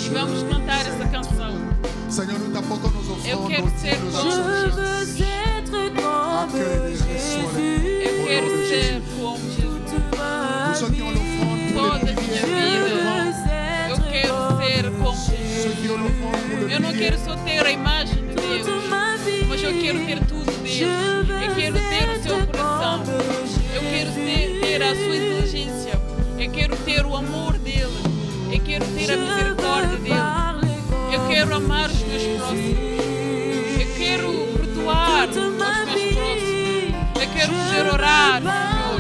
E vamos cantar essa canção. Seigneur, nous t'apportons nos offrandes. Eu quero nos ser dîmes, nos como- Je offrandes. veux être comme Jésus. Eu quero ser como Jesus. Pour ceux qui ont l'offrande pour Toda les a minha prières, vida. Eu quero ser como ceux Jesus. qui ont l'offrande pour le Eu não quero só ter a imagem de Deus, Toute ma vie. mas eu quero ter tudo dele. Eu quero ter o seu coração. Eu quero ter a sua inteligência. Eu quero ter o amor dele. Eu quero ter a misericórdia dele. Eu quero amar os meus próximos. Eu quero perdoar os meus próximos. Eu quero poder orar, Senhor,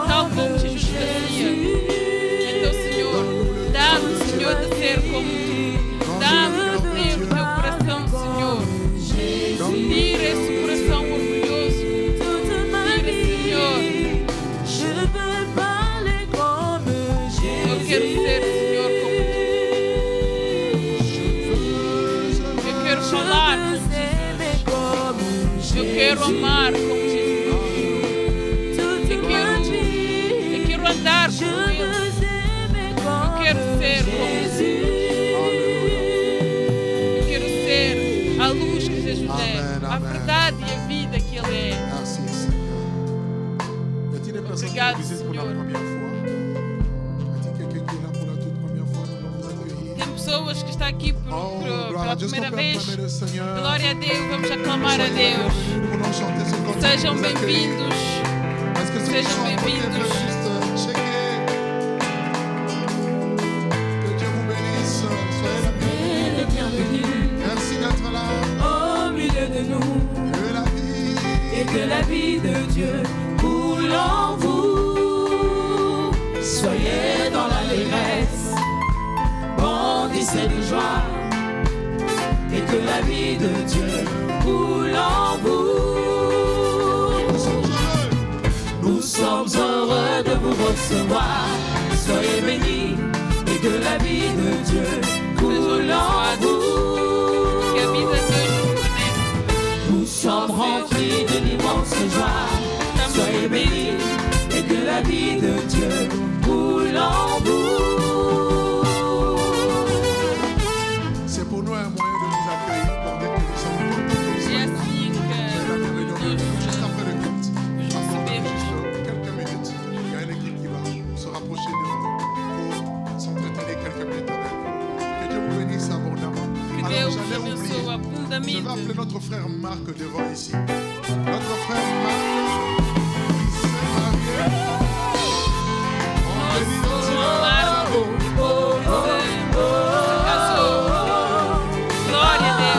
tal como Jesus fazia. Então, Senhor, dá-me, Senhor, de ser como tu. Dá-me, Deus, o teu coração, Senhor. Tira esse coração orgulhoso. Tira, Senhor. Je veux parler comme Eu quero Jésus. ser, Senhor, como tu. Eu quero falar como Jesus. Eu quero amar como Jesus. Eu quero andar com Ele. Eu quero ser como Jesus. Eu quero ser a luz que Jesus é. Amém, A amém. verdade e a vida que Ele é. Merci Seigneur. Y a-t-il des personnes qui Obrigado, nous visitent pour la Senhor. première fois? Y a-t-il quelqu'un qui est là pour la toute première fois? Nous allons vous accueillir. Tem pessoas que estão aqui Oh, gloire à pela Dieu. Est-ce qu'on primeira peut vez. acclamer le Seigneur? Glória a Deus, vamos aclamar a Soyez Deus. bienvenus. Nous voulons chanter ce cantique. Sejam Vous accueillir. bem-vindos. Est-ce que ceux qui Sejam sont à côté bem-vindos. veulent juste checker? Que Dieu vous bénisse. Soyez la bienvenue. Bienvenue Merci d'être là. au milieu de nous. Dieu est la vie. Et que la vie de Dieu coule en vous. Soyez dans l'allégresse, bondissez de joie. Et que la vie de Dieu coule en vous. Nous sommes heureux. Nous sommes heureux de vous recevoir. Soyez bénis et que la vie de Dieu coule en Que a vous. vida de Deus nos conecte. Nous sommes remplis d'une immense joie. Soyez bénis et que la vie de Dieu coule en vous. C'est pour nous un moyen de vous accueillir pour dire que nous sommes contents que vous É soyez là. assim Soyez la bienvenue. que Juste après le culte, nos recebemos. juste quelques minutes, il y a une équipe qui va se rapprocher de vous pour s'entretenir quelques minutes avec vous. Que Dieu vous bénisse abondamment. Que Alors Deus j'allais abençoe oublier. Je vais abundamente. appeler notre frère Marc devant ici. Notre frère Marc, il s'est marié. On bénit le Dieu. Marco se casou. Glória a Deus.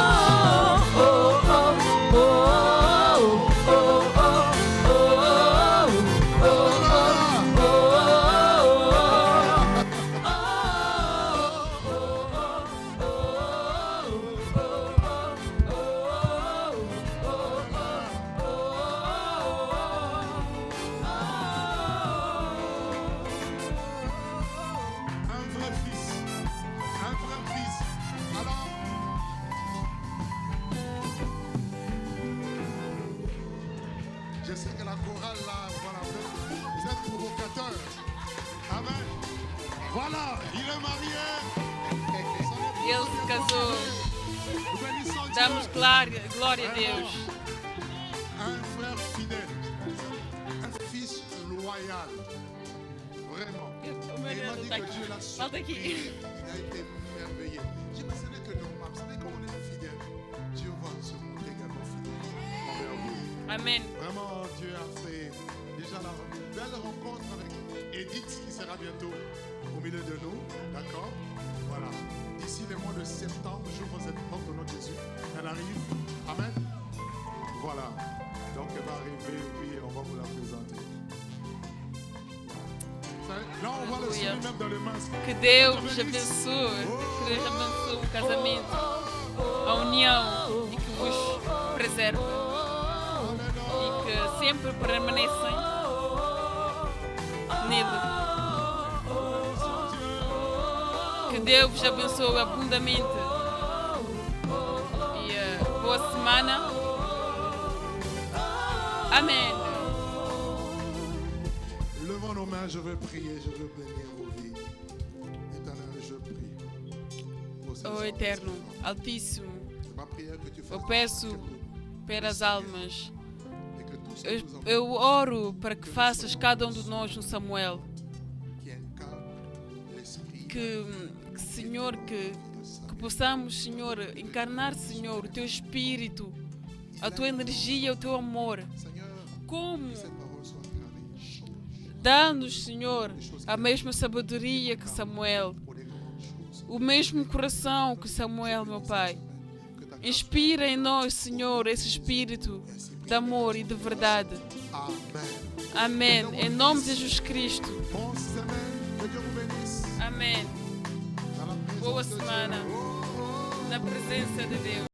Voilà, il est marié. Ele se casou. Nous bénissons Dieu. Damos glória a Deus. Un frère fidèle, un fils loyal, vraiment. Et il m'a dit que Dieu l'a surpris, il a été merveilleux. Je me ce n'est que normal, vous savez quand on est fidèle, Dieu va se montrer également fidèle envers vous. Amém. Vraiment, Dieu a fait déjà la belle rencontre avec Edith qui sera bientôt au milieu de nous, d'accord? Voilà. D'ici le mois de septembre, je vous porte au nom de Jésus. Elle arrive. Amen. Voilà. Donc elle va arriver et puis on va vous la présenter. Là, on voit le sourire même dans le masque. Que Deus abençoe. Que Deus abençoe o casamento, a união e que vos preserve. E que sempre permanecem nele. Que Deus vos abençoe abundantemente. E boa semana. Amém. Levons nos mains, je veux prier, je veux bénir vos vies. Éternel, je prie. Pour ces Oh hommes, Eterno, ces femmes. Altíssimo, C'est ma prière que tu fasses eu de peço chacun de nous. pelas almas. Et que tout ce que nous avons Eu oro para que faças cada de nós no Samuel. qui incarne l'esprit Que Senhor, que possamos, Senhor, encarnar, Senhor, o Teu Espírito, a Tua energia, o Teu amor. Seigneur, Como que cette parole soit gravée. Change dá-nos, Senhor, a mesma sabedoria que Samuel, pour les grandes choses. o mesmo coração que Samuel, meu Pai. Que ta grâce Inspira em nós, Senhor, esse espírito de amor e de verdade. Amen. Amém. Em nome de Jesus Cristo. Bonne semaine. Que Dieu vous bénisse. Amém. Dans la présence Boa de Dieu. semana. Na presença de Deus.